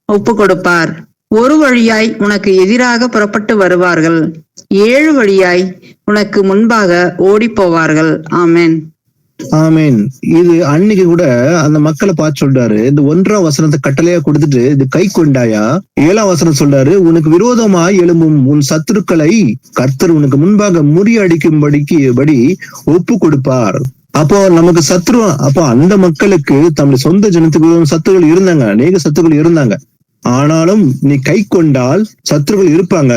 ஒப்பு கொடுப்பார். ஒரு வழியாய் உனக்கு எதிராக புறப்பட்டு வருவார்கள், 7 வழியாய் உனக்கு முன்பாக ஓடி போவார்கள். ஆமென். ஆமீன். இது அன்னைக்கு கூட அந்த மக்களை பார்த்து சொல்றாரு, இந்த 1ஆம் வசனத்தை கட்டளையா கொடுத்துட்டு இது கை கொண்டாயா. 7ஆம் வசனம் சொல்றாரு, உனக்கு விரோதமாய் எழும்பும் உன் சத்துருக்களை கர்த்தர் உனக்கு முன்பாக முறியடிக்கும்படி ஒப்பு கொடுப்பார். அப்போ நமக்கு சத்ரு, அப்போ அந்த மக்களுக்கு தம்முடைய சொந்த ஜனத்துக்கு சத்துருக்கள் இருந்தாங்க, அநேக சத்துருக்கள் இருந்தாங்க. ஆனாலும் நீ கை கொண்டால் சத்துருக்கள் இருப்பாங்க,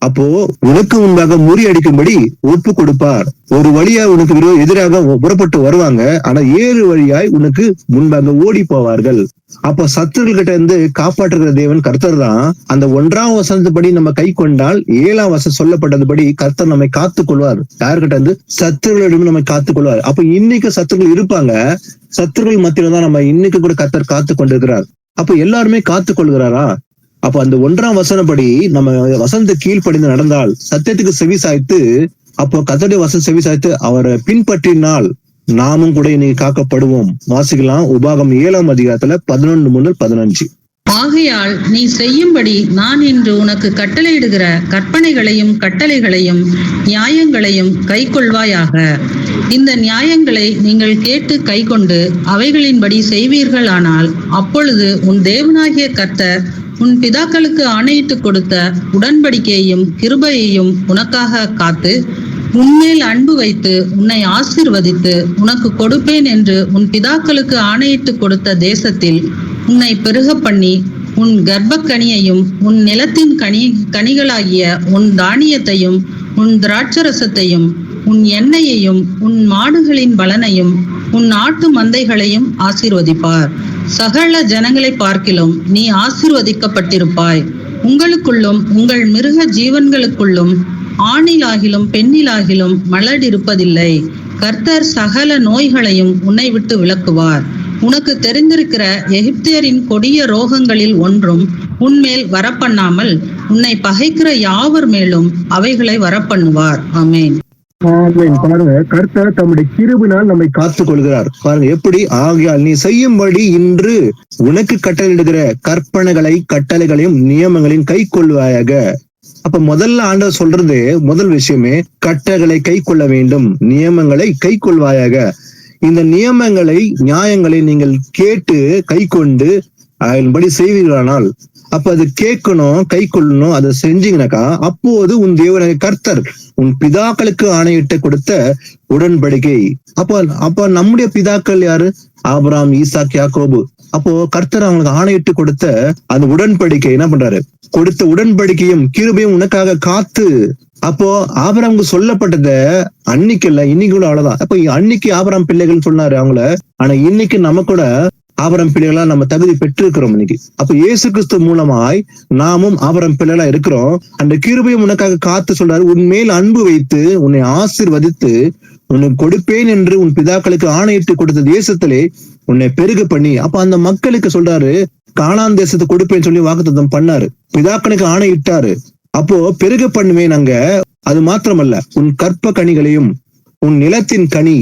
அப்போ உனக்கு முன்பாக முறியடிக்கும்படி ஒப்பு கொடுப்பார். ஒரு வழியா உனக்கு எதிராக புறப்பட்டு வருவாங்க, ஆனா 7 வழியாய் உனக்கு முன்பாக ஓடி போவார்கள். அப்ப சத்துருக்கள் கிட்ட இருந்து காப்பாற்றுகிற தேவன் கர்த்தர் தான். அந்த 1ஆம் வசனத்துப்படி நம்ம கை கொண்டால் 7ஆம் வசனம் சொல்லப்பட்டதுபடி கர்த்தர் நம்மை காத்துக் கொள்வார். யாருக்கிட்ட இருந்து? சத்துருக்களிடம் நம்மை காத்துக் கொள்வார். அப்ப இன்னைக்கு சத்துருக்கள் இருப்பாங்க, சத்துருக்கள் மத்தியில தான் நம்ம இன்னைக்கு கூட கர்த்தர் காத்து கொண்டிருக்கிறார். அப்ப எல்லாருமே காத்துக் கொள்கிறாரா? அப்ப அந்த 1ஆம் வசனப்படி நம்ம வசனத்தை கீழ்ப்படிந்து நடந்தால், சத்தியத்துக்கு செவி சாய்த்து, அப்போ கர்த்தருடைய வசனம் செவி சாய்த்து அவரை பின்பற்றினால் நாமும் கூட இன்னைக்கு காக்கப்படுவோம். வாசிக்கலாம் உபாகம் 7ஆம் அதிகாரத்துல 11 முதல் 15. ஆகையால் நீ செய்யும்படி நான் இன்று உனக்கு கட்டளையிடுகிற கற்பனைகளையும் கட்டளைகளையும் நியாயங்களையும் கைக்கொள்வாயாக. இந்த நியாயங்களை நீங்கள் கேட்டு கைக்கொண்டு அவைகளின்படி செய்வீர்களானால், அப்பொழுது உன் தேவனாகிய கர்த்தர் உன் பிதாக்களுக்கு ஆணையிட்டு கொடுத்த உடன்படிக்கையையும் கிருபையையும் உனக்காக காத்து உன்மேல் அன்பு வைத்து உன்னை ஆசீர்வதித்து உனக்கு கொடுப்பேன் என்று உன் பிதாக்களுக்கு ஆணையிட்டு கொடுத்த தேசத்தில் உன்னை பெருக பண்ணி உன் கர்ப்பக்கனியையும் உன் நிலத்தின் கனிகளாகிய உன் தானியத்தையும் உன் திராட்சரசத்தையும் உன் எண்ணெயையும் உன் மாடுகளின் பலனையும் உன் ஆட்டு மந்தைகளையும் ஆசீர்வதிப்பார். சகல ஜனங்களை பார்க்கிலும் நீ ஆசீர்வதிக்கப்பட்டிருப்பாய். உங்களுக்குள்ளும் உங்கள் மிருக ஜீவன்களுக்குள்ளும் ஆணிலாகிலும் பெண்ணிலாகிலும் மலடிருப்பதில்லை. கர்த்தர் சகல நோய்களையும் உன்னை விட்டு விலக்குவார். உனக்கு தெரிந்திருக்கிற எகிப்தியரின் கொடிய ரோகங்களில் ஒன்றும் உன்மேல் வரப்பண்ணாமல் உன்னை பகைக்கிற யாவர் மேலும் அவைகளை வரப்பண்ணுவார். ஆமென். பாருங்க, கர்த்தர் தம்முடைய கிருபையினால் நம்மை காத்துக் கொள்கிறார். பாருங்க எப்படி. ஆகையால் நீ செய்யும்படி இன்று உனக்கு கட்டளையிடுகிற கற்பனைகளை கட்டளைகளையும் நியமங்களையும் கை கொள்வாயாக. அப்ப முதல்ல ஆண்டவர் சொல்றது முதல் விஷயமே கட்டளைகளை கை கொள்ள வேண்டும், நியமங்களை கை கொள்வாயாக. இந்த நியமங்களை நியாயங்களை நீங்கள் கேட்டு கை கொண்டு அதன்படி செய்வீர்களானால், அப்ப அது கேட்கணும், கை கொள்ளணும், அதை செஞ்சீங்கன்னாக்கா அப்போது உன் தேவனாகிய கர்த்தர் உன் பிதாக்களுக்கு ஆணையிட்டு கொடுத்த உடன்படிக்கை. அப்ப நம்முடைய பிதாக்கள் யாரு? ஆபிரகாம், ஈசாக், யாக்கோபு. அப்போ கர்த்தர் அவங்களுக்கு ஆணையிட்டு கொடுத்த அந்த உடன்படிக்கை என்ன பண்றாரு? கொடுத்த உடன்படிக்கையும் கிருபையும் உனக்காக காத்து. அப்போ ஆபிரகாமுக்கு சொல்லப்பட்டத அன்னைக்கு இல்ல, இன்னைக்கு கூட அவ்வளவுதான். அப்ப அன்னைக்கு ஆபிரகாம் பிள்ளைகள் சொன்னாரு அவங்கள, ஆனா இன்னைக்கு நம்ம கூட ஆபிரகாம் பிள்ளைகளா நம்ம தகுதி பெற்றிருக்கிறோம் இன்னைக்கு. அப்ப இயேசு கிறிஸ்து மூலமாய் நாமும் ஆபிரகாம் பிள்ளைகளா இருக்கிறோம். அந்த கிருபையும் உனக்காக காத்து சொல்றாரு, உன்மேல் அன்பு வைத்து உன்னை ஆசீர்வதித்து உனக்கு கொடுப்பேன் என்று உன் பிதாக்களுக்கு ஆணையிட்டு கொடுத்த தேசத்திலே உன்னை பெருக பண்ணி. அப்ப அந்த மக்களுக்கு சொல்றாரு, கானான் தேசத்தை கொடுப்பேன்னு சொல்லி வாக்குத்தத்தம் பண்ணாரு, பிதாக்களுக்கு ஆணையிட்டாரு. அப்போ பெருக பண்ணுவேன் அங்க. அது மாத்திரமல்ல, உன் கற்ப கனிகளையும் உன் நிலத்தின் கனி,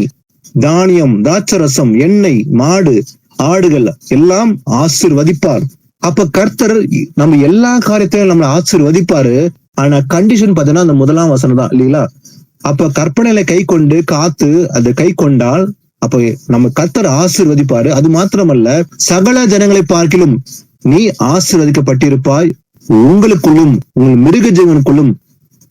தானியம், திராட்சரசம், எண்ணெய், மாடு, ஆடுகள் எல்லாம் ஆசீர்வதிப்பார். அப்ப கர்த்தர் நம்ம எல்லா காரியத்தையும் நம்மளை ஆசீர்வதிப்பாரு. ஆனா கண்டிஷன் பாத்தீங்கன்னா அந்த 1ஆம் வசனம் தான் இல்லைங்களா? அப்ப கற்பனைகளை கை கொண்டு காத்து அதை கை கொண்டால் அப்ப நம்ம கர்த்தர் ஆசீர்வதிப்பாரு. அது மாத்திரமல்ல, சகல ஜனங்களை பார்க்கிலும் நீ ஆசீர்வதிக்கப்பட்டிருப்பாய். உங்களுக்குள்ளும் உங்கள் மிருக ஜீவனுக்குள்ளும்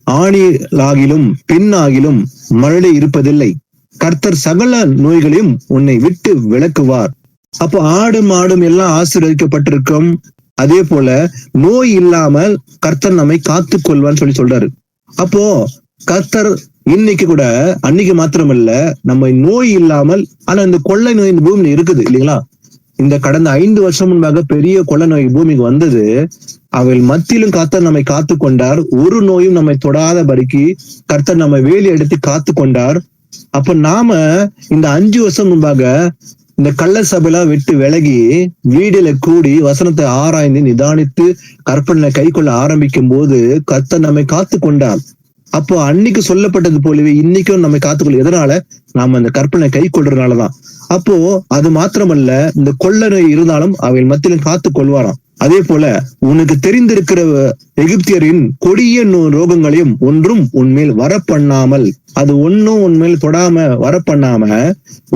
ஆணிலாகிலும் பெண்ணாகிலும் மழலை இருப்பதில்லை. கர்த்தர் சகல நோய்களையும் உன்னை விட்டு விலக்குவார். அப்போ ஆடு மாடும் எல்லாம் ஆசீர்வதிக்கப்பட்டிருக்கும். அதே போல நோய் இல்லாமல் கர்த்தர் நம்மை காத்துக் கொள்வான்னு சொல்லி சொல்றாரு. அப்போ கர்த்தர் இன்னைக்கு கூட, அன்னைக்கு மாத்திரமல்ல, நம்ம நோய் இல்லாமல், ஆனா இந்த கொள்ளை நோய் இந்த பூமியில இருக்குது இல்லைங்களா? இந்த கடந்த 5 வருஷம் முன்பாக பெரிய கொள்ளை நோய் பூமிக்கு வந்தது. அவள் மத்தியிலும் கர்த்தர் நம்மை காத்து கொண்டார். ஒரு நோயும் நம்மை தொடாதபடிக்கு கர்த்தர் நம்மை வேலி எடுத்து காத்து கொண்டார். அப்ப நாம இந்த 5 வருஷம் முன்பாக இந்த கள்ள சபையெல்லாம் விட்டு விலகி வீடுல கூடி வசனத்தை ஆராய்ந்து நிதானித்து கற்பனை கை கொள்ள ஆரம்பிக்கும் போது கர்த்தர் நம்மை காத்து கொண்டார். அப்போ அன்னைக்கு சொல்லப்பட்டது போலவே இன்னைக்கும் நம்மை காத்துக்கொள்ள. எதனால? நாம அந்த கற்பனை கை கொள்றதுனாலதான். அப்போ அது மாத்திரமல்ல, இந்த கொள்ள நோய் இருந்தாலும் அவை மத்தியிலும் காத்து கொள்வாராம். அதே போல உனக்கு தெரிந்திருக்கிற எகிப்தியரின் கொடிய ரோகங்களையும் ஒன்றும் உன்மேல் வரப்பண்ணாமல், அது ஒன்னும் உன்மேல் தொடாம வரப்பண்ணாம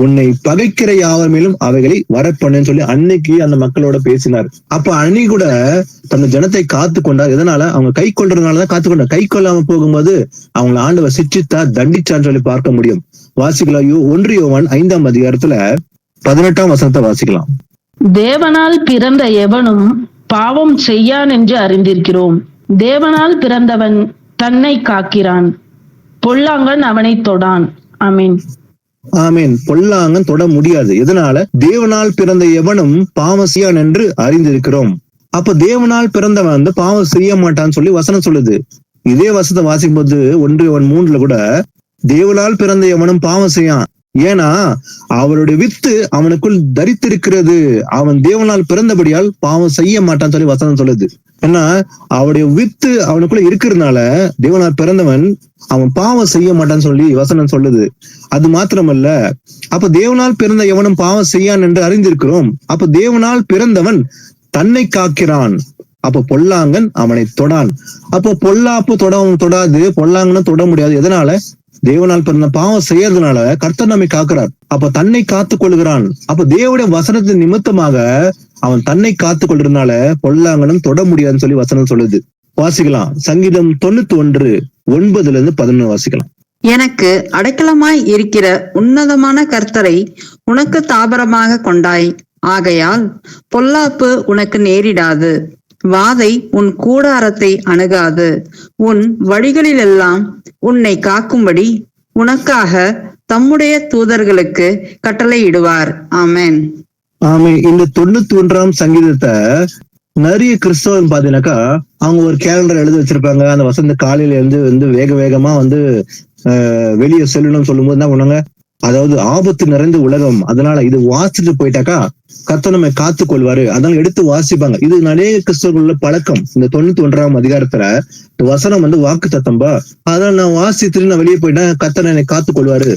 உன்னை பகைக்கிற யாவர் மேலும் அவைகளை வரப்பண்ணுன்னு சொல்லி அன்னைக்கு அந்த மக்களோட பேசினார். அப்ப அன்னைக்கு கூட தன் ஜனத்தை காத்து கொண்டார். எதனால? அவங்க கை கொள்றதுனாலதான் காத்து கொண்டார். கை கொள்ளாம போகும்போது அவங்களை ஆண்டவர் சிட்சித்தா தண்டிச்சான்னு சொல்லி பார்க்க முடியும். வாசிக்கலாம் 1 யோவான் 5ஆம் அதிகாரத்துல 18ஆம் வசனத்தை வாசிக்கலாம். தேவனால் பிறந்த எவனும் பாவம் செய்யான் என்று அறிந்திருக்கிறோம். தேவனால் பிறந்தவன் தன்னை காக்கிறான், பொல்லாங்கன் அவனை தொடான். ஆமீன். ஆமீன். பொல்லாங்கன் தொட முடியாது. எதனால? தேவனால் பிறந்த எவனும் பாவம் செய்யான் என்று அறிந்திருக்கிறோம். அப்ப தேவனால் பிறந்தவன் வந்து பாவம் செய்ய மாட்டான்னு சொல்லி வசனம் சொல்லுது. இதே வசனத்தை வாசிக்கும் போது 1:3 கூட தேவனால் பிறந்த எவனும் பாவம் செய்யான், ஏன்னா அவருடைய வித்து அவனுக்குள் தரித்திருக்கிறது, அவன் தேவனால் பிறந்தபடியால் பாவம் செய்ய மாட்டான்னு சொல்லி வசனம் சொல்லுது. ஏன்னா அவருடைய வித்து அவனுக்குள்ள இருக்கிறதுனால தேவனால் பிறந்தவன் அவன் பாவம் செய்ய மாட்டான்னு சொல்லி வசனம் சொல்லுது. அது மாத்திரமல்ல, அப்ப தேவனால் பிறந்த எவனும் பாவம் செய்யான் என்று அறிந்திருக்கிறோம். அப்ப தேவனால் பிறந்தவன் தன்னை காக்கிறான், அப்ப பொல்லாங்கன் அவனை தொடான். அப்போ பொல்லாப்பு தொடாது, பொல்லாங்கன்னு தொட முடியாது. எதனால? தேவனால் பிறந்த பாவம் செய்யறதுனால கர்த்தர் நம்மை காக்கிறார். அப்ப தன்னை காத்துக் கொள்கிறான். அப்ப தேவனுடைய வசனத்தின் நிமித்தமாக அவன் தன்னை காத்துக் கொள்றதுனால பொல்லாங்கனும் தொட முடியாதுன்னு சொல்லி வசனம் சொல்லுது. வாசிக்கலாம். சங்கீதம் 91:9-11 வாசிக்கலாம். எனக்கு அடைக்கலமாய் இருக்கிற உன்னதமான கர்த்தரை உனக்கு தாபரமாக கொண்டாய், ஆகையால் பொல்லாப்பு உனக்கு நேரிடாது, வாதை உன் கூடாரத்தை அணுகாது. உன் வழிகளிலெல்லாம் உன்னை காக்கும்படி உனக்காக தம்முடைய தூதர்களுக்கு கட்டளையிடுவார். ஆமென். ஆமென். இந்த 91ஆம் சங்கீதத்தை நிறைய கிறிஸ்தவன் பாத்தீங்கன்னாக்கா அவங்க ஒரு கேலண்டர் எழுதி வச்சிருப்பாங்க. அந்த வசந்த காலையில இருந்து வேக வேகமா வெளியே செல்லணும்னு சொல்லும் போது என்ன பண்ணுவாங்க, அதாவது ஆபத்து நிறைந்த உலகம், அதனால இது வாசிச்சுட்டு போயிட்டாக்கா கர்த்தர் நம்மை காத்துக் கொள்வாரு, அதனால எடுத்து வாசிப்பாங்க. இது நிறைய கிறிஸ்தவர்கள பழக்கம். இந்த 91ஆம் அதிகாரத்துல வசனம் வாக்கு தத்தம்பா, அதனால நான் வாசித்துட்டு நான் வெளியே போயிட்டேன், கர்த்தர் என்னை காத்துக் கொள்வாரு.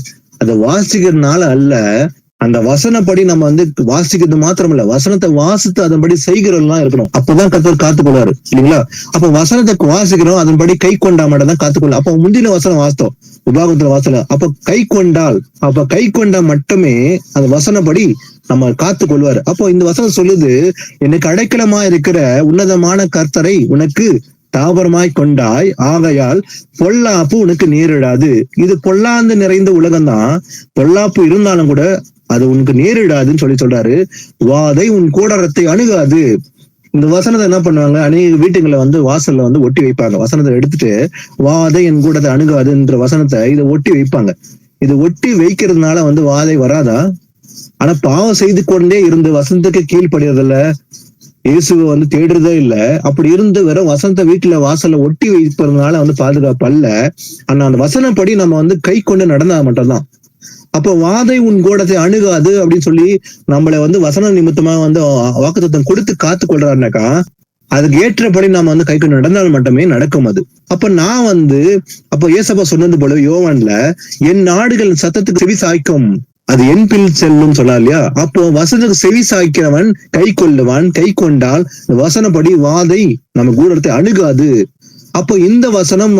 அதை வாசிக்கிறதுனால அல்ல, அந்த வசனப்படி நம்ம வாசிக்கிறது மாத்திரம் இல்ல, வசனத்தை வாசித்து அதன்படி செய்கிறதெல்லாம் இருக்கணும். அப்பதான் கர்த்தர் காத்துக்கொள்வாரு, இல்லைங்களா? அப்ப வசனத்தை வாசிக்கிறோம், அதன்படி கை கொண்டா மட்டும் தான் காத்துக்கொள்ள. அப்ப முந்தின வசனம் வாசித்தோம், உபாகத்துல வாசல, அப்ப கை கொண்டால், அப்ப கை கொண்டா மட்டுமே அந்த வசனப்படி நம்ம காத்துக் கொள்வாரு. அப்போ இந்த வசனம் சொல்லுது, எனக்கு அடைக்கலமா இருக்கிற உன்னதமான கர்த்தரை உனக்கு தாபரமாய் கொண்டாய், ஆகையால் பொல்லாப்பு உனக்கு நேரிடாது. இது பொல்லாந்து நிறைந்த உலகம்தான், பொல்லாப்பு இருந்தாலும் கூட அது உனக்கு நேரிடாதுன்னு சொல்றாரு. வாதை உன் கூடாரத்தை அணுகாது. இந்த வசனத்தை என்ன பண்ணுவாங்க, அநேக வீட்டுங்களை வாசல்ல ஒட்டி வைப்பாங்க. வசனத்தை எடுத்துட்டு வாதை என் கூடத்தை அணுகாதுன்ற வசனத்தை இதை ஒட்டி வைப்பாங்க. இதை ஒட்டி வைக்கிறதுனால வாதை வராதா? ஆனா பாவம் செய்து கொண்டே இருந்து வசனத்துக்கு கீழ்படுறதில்ல, இயேசுவை தேடுறதே இல்ல. அப்படி இருந்து வெறும் வசனத்தை வீட்டுல வாசல்ல ஒட்டி வைப்பதுனால பாதுகாப்பு அல்ல. ஆனா அந்த வசனப்படி நம்ம கை கொண்டு நடந்தா மட்டும்தான். அப்ப வாதை உன் கூடத்தை அணுகாது அப்படின்னு சொல்லி நம்மளை வசன நிமித்தமா வாக்குத்தத்தம் கொடுத்து காத்து கொள்றாருனாக்கா அதுக்கு ஏற்றபடி நாம கை கொண்டு நடந்தால் மட்டுமே நடக்கும் அது. அப்ப நான் அப்ப ஏசப்பா சொன்னது போல யோவான்ல, என் நாடுகள் சத்தத்துக்கு செவி சாய்க்கும், அது என் பில் செல்லும் சொன்னா இல்லையா? அப்போ வசனத்துக்கு செவி சாய்க்கிறவன் கை கொள்ளுவான், கை கொண்டால் வசனப்படி வாதை நம்ம கூடத்தை அணுகாது. அப்போ இந்த வசனம்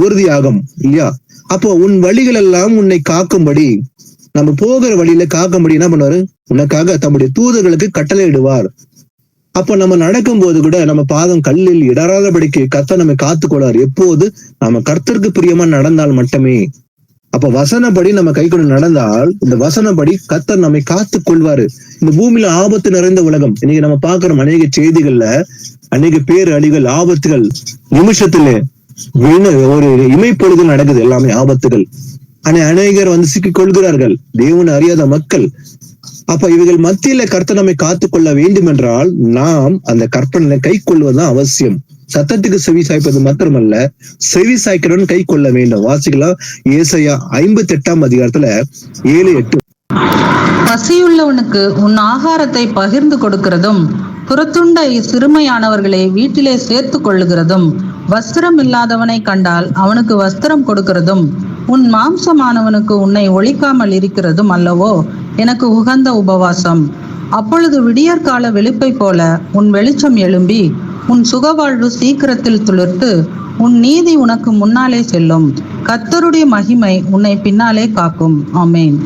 உறுதியாகும் இல்லையா? அப்போ உன் வழிகள் எல்லாம் உன்னை காக்கும்படி, நம்ம போகிற வழியில காக்கும்படி என்ன பண்ணுவாரு, உனக்காக தம்முடைய தூதர்களுக்கு கட்டளையிடுவார். அப்போ நம்ம நடக்கும் போது கூட நம்ம பாதம் கல்லில் இடராதபடிக்கு கர்த்தர் நம்மை காத்துக்கொள்வார். எப்போது நம்ம கர்த்தருக்கு பிரியமா நடந்தால் மட்டுமே. அப்ப வசனப்படி நம்ம கை கொண்டு நடந்தால் இந்த வசனப்படி கர்த்தர் நம்மை காத்துக் கொள்வாரு. இந்த பூமியில ஆபத்து நிறைந்த உலகம். இன்னைக்கு நம்ம பாக்குறோம் அநேக செய்திகள்ல அநேக பேர் அழிகள், ஆபத்துகள், நிமிஷத்துல ஒரு இமைப்பொழுது நடக்குது, எல்லாமே ஆபத்துகள். ஆனா அநேகர் சிக்கிக் கொள்கிறார்கள், தேவனை அறியாத மக்கள். அப்ப இவர்கள் மத்தியில கர்த்தர் நம்மை காத்துக்கொள்ள வேண்டும் என்றால் நாம் அந்த கற்பனை கை கொள்வதுதான் அவசியம். சத்தத்துக்கு செவி சாய்ப்பது மாத்திரமல்ல, செவி சாய்க்கிறவன் கை கொள்ள வேண்டும். வாசிக்கலாம் ஏசாயா 58ஆம் அதிகாரத்துல 7-8. பசியுள்ளவனுக்கு உன் ஆகாரத்தை பகிர்ந்து கொடுக்கிறதும், புறத்துண்ட சிறுமையானவர்களை வீட்டிலே சேர்த்து கொள்ளுகிறதும், வஸ்திரம் இல்லாதவனை கண்டால் அவனுக்கு வஸ்திரம் கொடுக்கிறதும், உன் மாம்சமானவனுக்கு உன்னை ஒழிக்காமல் இருக்கிறதும் அல்லவோ எனக்கு உகந்த உபவாசம். அப்பொழுது விடியற்கால வெளுப்பை போல உன் வெளிச்சம் எழும்பி உன் சுகவாழ்வு சீக்கிரத்தில் துளிர்த்து உன் நீதி உனக்கு முன்னாலே செல்லும். கர்த்தருடைய மகிமை உன்னை பின்னாலே காக்கும். ஆமேன்.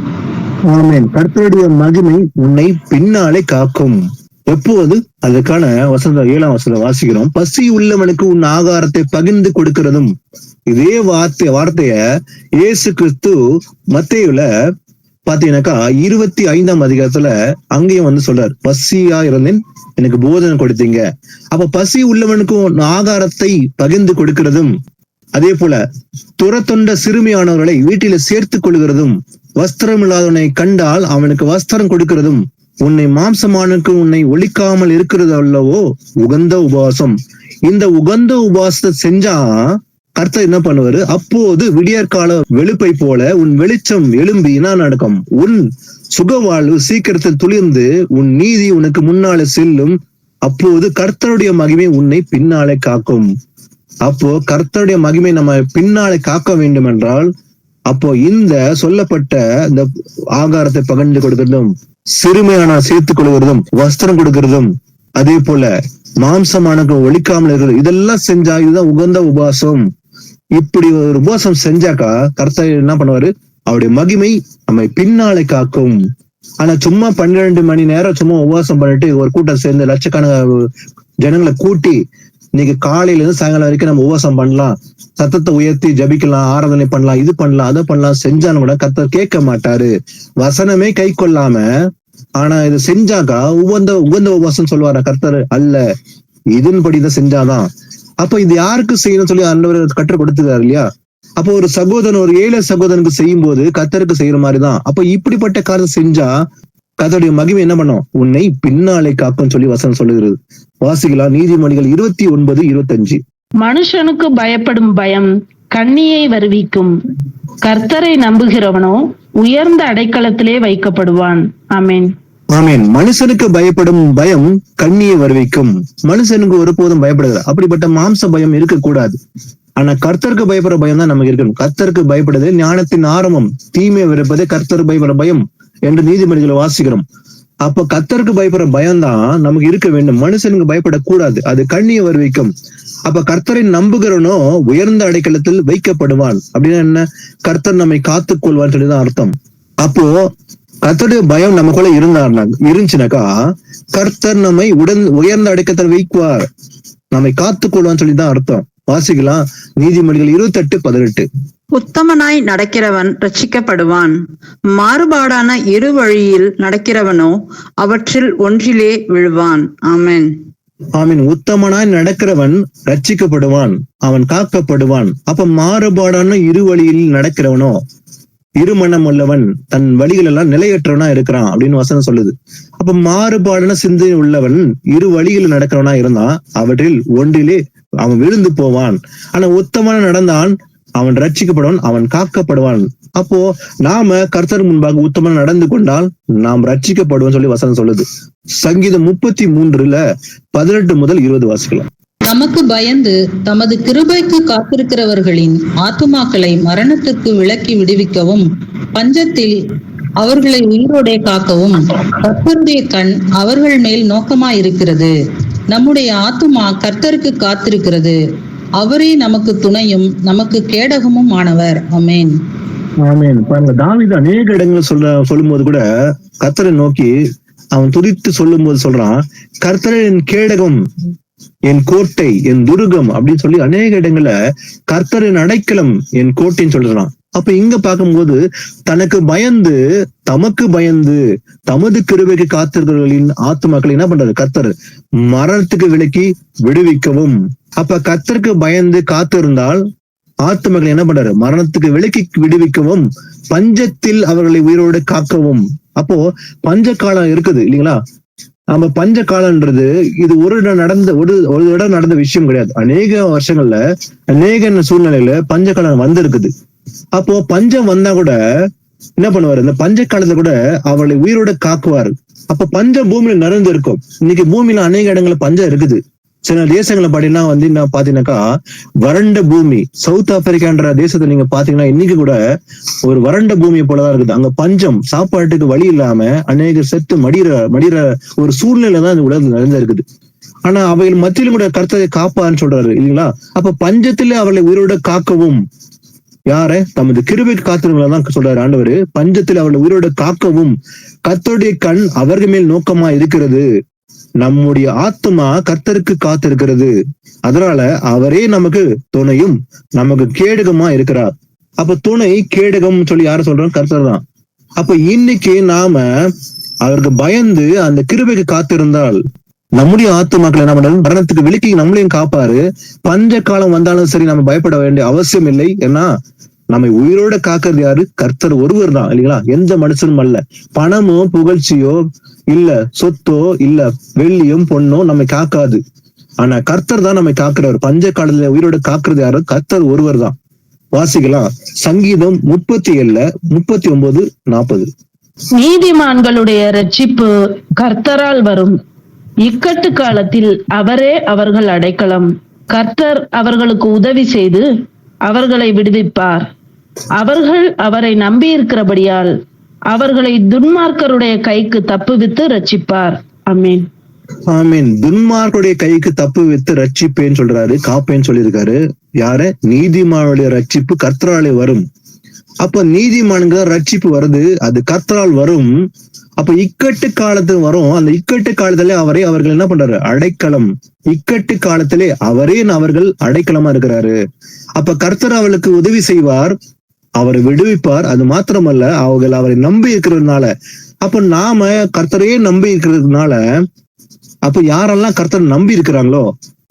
ஆமேன். கர்த்தருடைய மகிமை உன்னை பின்னாலே காக்கும். எப்போது? அதுக்கான வசனம் 7ஆம் வசனம் வாசிக்கிறோம். பசி உள்ளவனுக்கு உன் ஆகாரத்தை பகிர்ந்து கொடுக்கிறதும். இதே வார்த்தைய இயேசு கிறிஸ்து மத்தேயுல பாத்தீங்கன்னாக்கா 25ஆம் அதிகாரத்துல அங்கேயும் சொல்றாரு, பசியா இருந்தேன் எனக்கு போதனை கொடுத்தீங்க. அப்ப பசி உள்ளவனுக்கும் ஆகாரத்தை பகிர்ந்து கொடுக்கிறதும், அதே போல துரத்தொண்ட சிறுமியானவர்களை வீட்டில சேர்த்துக் கொள்கிறதும், வஸ்திரம் இல்லாதவனை கண்டால் அவனுக்கு வஸ்திரம் கொடுக்கிறதும், உன்னை மாம்சமானுக்கு உன்னை ஒழிக்காமல் இருக்கிறது அல்லவோ உகந்த உபவாசம். இந்த உகந்த உபவாசத்தை செஞ்சா கர்த்தர் என்ன பண்ணுவாரு? அப்போது விடியற்கால வெளுப்பை போல உன் வெளிச்சம் எழும்பி என்ன நடக்கும்? உன் சுகவாழ்வு சீக்கிரத்தில் துளிர்ந்து உன் நீதி உனக்கு முன்னாலே செல்லும். அப்போது கர்த்தருடைய மகிமை உன்னை பின்னாலே காக்கும். அப்போ கர்த்தருடைய மகிமை நம்ம பின்னாலே காக்க வேண்டும் என்றால், அப்போ இந்த சொல்லப்பட்ட இந்த ஆகாரத்தை பகிர்ந்து கொடுக்கிறதும், சிறுமையான சேர்த்துக் கொள்கிறதும், வஸ்திரம் கொடுக்கிறதும், அதே போல மாம்சமானக்கு ஒழிக்காமல் இருக்கிறது, இதெல்லாம் செஞ்சா இதுதான் உகந்த உபவாசம். இப்படி ஒரு உபவாசம் செஞ்சாக்கா கர்த்தர் என்ன பண்ணுவாரு? அவருடைய மகிமை நம்மை பின்னாலே காக்கும். ஆனா சும்மா 12 மணி நேரம் சும்மா உபவாசம் பண்ணிட்டு ஒரு கூட்டம் சேர்ந்து லட்சக்கணக்கான ஜனங்களை கூட்டி இன்னைக்கு காலையில இருந்து சாயங்காலம் வரைக்கும் நம்ம உபவாசம் பண்ணலாம், சத்தத்தை உயர்த்தி ஜபிக்கலாம், ஆராதனை பண்ணலாம், இது பண்ணலாம், அதை பண்ணலாம் செஞ்சாலும் கூட கர்த்தர் கேட்க மாட்டாரு. வசனமே கை கொள்ளாம ஆனா இது செஞ்சாக்கா உகந்த உபவாசம் சொல்லுவாரா கர்த்தர்? அல்ல, இதன்படிதான் செஞ்சாதான். அப்ப இது யாருக்கு செய்யணும்னு சொல்லி ஆண்டவர் கற்றுக் கொடுத்துருக்காரு இல்லையா? அப்போ ஒரு சகோதரன் ஒரு ஏழை சகோதரனுக்கு செய்யும் போது கர்த்தருக்கு செய்யற மாதிரிதான். அப்ப இப்படிப்பட்ட காரியத்தை செஞ்சா கர்த்தருடைய மகிமை என்ன பண்ணும்? உன்னை பின்னாலே காக்கும் சொல்லி வசனம் சொல்லுகிறது. வாசிக்கலாம் நீதிமொழிகள் 29:25. மனுஷனுக்கு பயப்படும் பயம் கண்ணியை வருவிக்கும், கர்த்தரை நம்புகிறவனோ உயர்ந்த அடைக்கலத்திலே வைக்கப்படுவான். ஆமென். ஆமீன். மனுஷனுக்கு பயப்படும் பயம் கண்ணியை வருவிக்கும். மனுஷனுக்கு ஒருபோதும் பயப்படுகிறது. அப்படிப்பட்ட மாம்ச பயம் இருக்கக்கூடாது. ஆனா கர்த்தருக்கு பயப்படுற பயம் தான் நமக்கு இருக்கணும். கர்த்தருக்கு பயப்படுறது ஞானத்தின் ஆரம்பம், தீமை வெறுப்பதே கர்த்தருக்கு பயப்படுற பயம் என்று நீதிமொழிகளை வாசிக்கிறோம். அப்ப கர்த்தருக்கு பயப்படுற பயம் தான் நமக்கு இருக்க வேண்டும். மனுஷனுக்கு பயப்படக்கூடாது, அது கண்ணியை வருவிக்கும். அப்ப கர்த்தரை நம்புகிறவனோ உயர்ந்த அடைக்கலத்தில் வைக்கப்படுவான். அப்படின்னா என்ன? கர்த்தர் நம்மை காத்துக் கொள்வான்னு சொல்லிதான் அர்த்தம். அப்போ கர்த்தருடைய பயம் நமக்குள்ள இருந்துச்சுனாக்கா கர்த்தர் நம்மை உயர்ந்த அடைக்கலத்தில் வைக்குவார், நம்மை காத்துக் கொள்வான்னு சொல்லிதான் அர்த்தம். வாசிக்கலாம் நீதிமொழிகள் 28:18. உத்தமனாய் நடக்கிறவன் ரட்சிக்கப்படுவான், மாறுபாடான இரு வழியில் நடக்கிறவனோ அவற்றில் ஒன்றிலே விழுவான். ஆமென். ஆமீன். உத்தமனாய் நடக்கிறவன் ரட்சிக்கப்படுவான், அவன் காக்கப்படுவான். அப்ப மாறுபாடான இரு வழியில் நடக்கிறவனோ, இருமனம் உள்ளவன், தன் வழிகள் எல்லாம் நிலையற்றவனா இருக்கிறான் அப்படின்னு வசனம் சொல்லுது. அப்ப மாறுபாடான சிந்தனை உள்ளவன் இரு வழிகள் நடக்கிறவனா இருந்தா அவற்றில் ஒன்றிலே அவன் விழுந்து போவான். ஆனா உத்தமன நடந்தான் அவன் ரட்சிக்கப்படுவான், அவன் காக்கப்படுவான். அப்போ நாம கர்த்தர் முன்பாக உத்தமன் நடந்து கொண்டால் நாம் ரட்சிக்கப்படுவோம் சொல்லி வசனம் சொல்லுது. சங்கீதம் 33:18-20 வாசிக்கலாம். தமக்கு பயந்து தமது கிருபைக்கு காத்திருக்கிறவர்களின் ஆத்துமாக்களை மரணத்திற்கு விலக்கி விடுவிக்கவும், பஞ்சத்தில் அவர்களை உயிரோடே காக்கவும் கர்த்தருடைய கண் அவர்கள் மேல் நோக்கமாயிருக்கிறது. நம்முடைய ஆத்துமா கர்த்தருக்கு காத்திருக்கிறது, அவரே நமக்கு துணையும் நமக்கு கேடகமும் ஆனவர். ஆமென். ஆமென். பாருங்க, தாவீது அநேக இடங்கள் சொல்லும் போது கூட கர்த்தரை நோக்கி அவன் துதித்து சொல்லும் போது சொல்றான், கர்த்தரே என் கேடகம், என் கோட்டை, என் துருகம் அப்படின்னு சொல்லி அநேக இடங்கள்ல கர்த்தரின் அடைக்கலம், என் கோட்டைன்னு சொல்றான். அப்ப இங்க பார்க்கும்போது தனக்கு பயந்து, தமக்கு பயந்து தமது கிருபைக்கு காத்திருக்கிறவர்களின் ஆத்துமாக்களை என்ன பண்றாரு? கர்த்தர் மரணத்துக்கு விலக்கி விடுவிக்கவும். அப்ப கர்த்தருக்கு பயந்து காத்திருந்தால் ஆத்துமக்களை என்ன பண்றாரு? மரணத்துக்கு விலக்கி விடுவிக்கவும், பஞ்சத்தில் அவர்களை உயிரோடு காக்கவும். அப்போ பஞ்ச காலம் இருக்குது இல்லைங்களா? நம்ம பஞ்ச காலம்ன்றது இது ஒரு இடம் நடந்த விஷயம் கிடையாது. அநேக வருஷங்கள்ல அநேக சூழ்நிலையில பஞ்ச காலம் வந்திருக்குது. அப்போ பஞ்சம் வந்தா கூட என்ன பண்ணுவாரு? இந்த பஞ்ச காலத்துல கூட அவர்களை உயிரோட காக்குவாரு. அப்ப பஞ்சம் பூமியில நிறைந்து இருக்கும். இன்னைக்கு பூமியில அநேக இடங்கள்ல பஞ்சம் இருக்குது. சில தேசங்களை பாத்தீங்கன்னாக்கா வறண்ட பூமி. சவுத் ஆப்பிரிக்கான்ற தேசத்தை நீங்க பாத்தீங்கன்னா இன்னைக்கு கூட ஒரு வறண்ட பூமியை போலதான் இருக்குது. அங்க பஞ்சம், சாப்பாட்டுக்கு வழி இல்லாம அநேகர் செத்து மடிற ஒரு சூழ்நிலை தான் இந்த உலகத்துல நிறைந்த இருக்குது. ஆனா அவைகள் மத்தியிலும் கூட கர்த்தரை காப்பான்னு சொல்றாரு இல்லைங்களா? அப்ப பஞ்சத்துல அவர்களை உயிரோட காக்கவும், யார? தமது கிருபைக்கு காத்திருங்களா தான் சொல்றாரு ஆண்டவர். பஞ்சத்தில் அவர்களை உயிரோட காக்கவும் கர்த்தருடைய கண் அவர்கள் மேல் நோக்கமா இருக்கிறது. நம்முடைய ஆத்மா கர்த்தருக்கு காத்திருக்கிறது. அதனால அவரே நமக்கு துணையும் நமக்கு கேடகமா இருக்கிறார். அப்ப துணை கேடகம் சொல்லி யார சொல்றோம்? கர்த்தர் தான். அப்ப இன்னைக்கு நாம அவருக்கு பயந்து அந்த கிருபைக்கு காத்திருந்தால் நம்முடைய ஆத்துமாக்களை என்ன பண்றாரு, மரணத்துக்கு விலக்கி நம்மளையும் காப்பாரு. பஞ்ச காலம் வந்தாலும் சரி நம்ம பயப்பட வேண்டிய அவசியம் இல்லை. ஏன்னா நம்மை உயிரோட காக்கிறது யாரு? கர்த்தர் ஒருவர் தான், இல்லைங்களா? எந்த மனுஷனும் அல்ல. பணமோ புகழ்ச்சியோ இல்ல சொத்தோ இல்ல வெள்ளியும் பொண்ணோ நம்மை காக்காது. ஆனா கர்த்தர் தான் நம்மை காக்குறவர். பஞ்ச காலத்துல உயிரோட காக்குறது யாரு? கர்த்தர் ஒருவர் தான். வாசிக்கலாம் சங்கீதம் 37:39-40. நீதிமான்களுடைய இரட்சிப்பு கர்த்தரால் வரும். இக்கட்டு காலத்தில் அவரே அவர்கள் அடைக்கலம். கர்த்தர் அவர்களுக்கு உதவி செய்து அவர்களை விடுவிப்பார். அவர்கள் அவரை நம்பியிருக்கிறபடியால் அவர்களை துன்மார்க்கருடைய கைக்கு தப்புவித்து ரட்சிப்பார். ஆமென். ஆமீன். துன்மார்க்குடைய கைக்கு தப்புவித்து ரட்சிப்பேன்னு சொல்றாரு, காப்பேன்னு சொல்லியிருக்காரு. யார? நீதிமானுடைய ரட்சிப்பு கர்த்தராலே வரும். அப்ப நீதிமான்கள் ரட்சிப்பு வருது, அது கர்த்தரால் வரும். அப்ப இக்கட்டு காலத்துல வரும். அந்த இக்கட்டு காலத்திலே அவர்கள் என்ன பண்றாரு? அடைக்கலம். இக்கட்டு காலத்திலே அவர்கள் அடைக்கலமா இருக்கிறாரு. அப்ப கர்த்தர் அவளுக்கு உதவி செய்வார், அவரை விடுவிப்பார். அது மாத்திரமல்ல, அவரை நம்பி இருக்கிறதுனால, அப்ப நாம கர்த்தரையே நம்பி இருக்கிறதுனால, அப்ப யாரெல்லாம் கர்த்தர் நம்பி இருக்கிறாங்களோ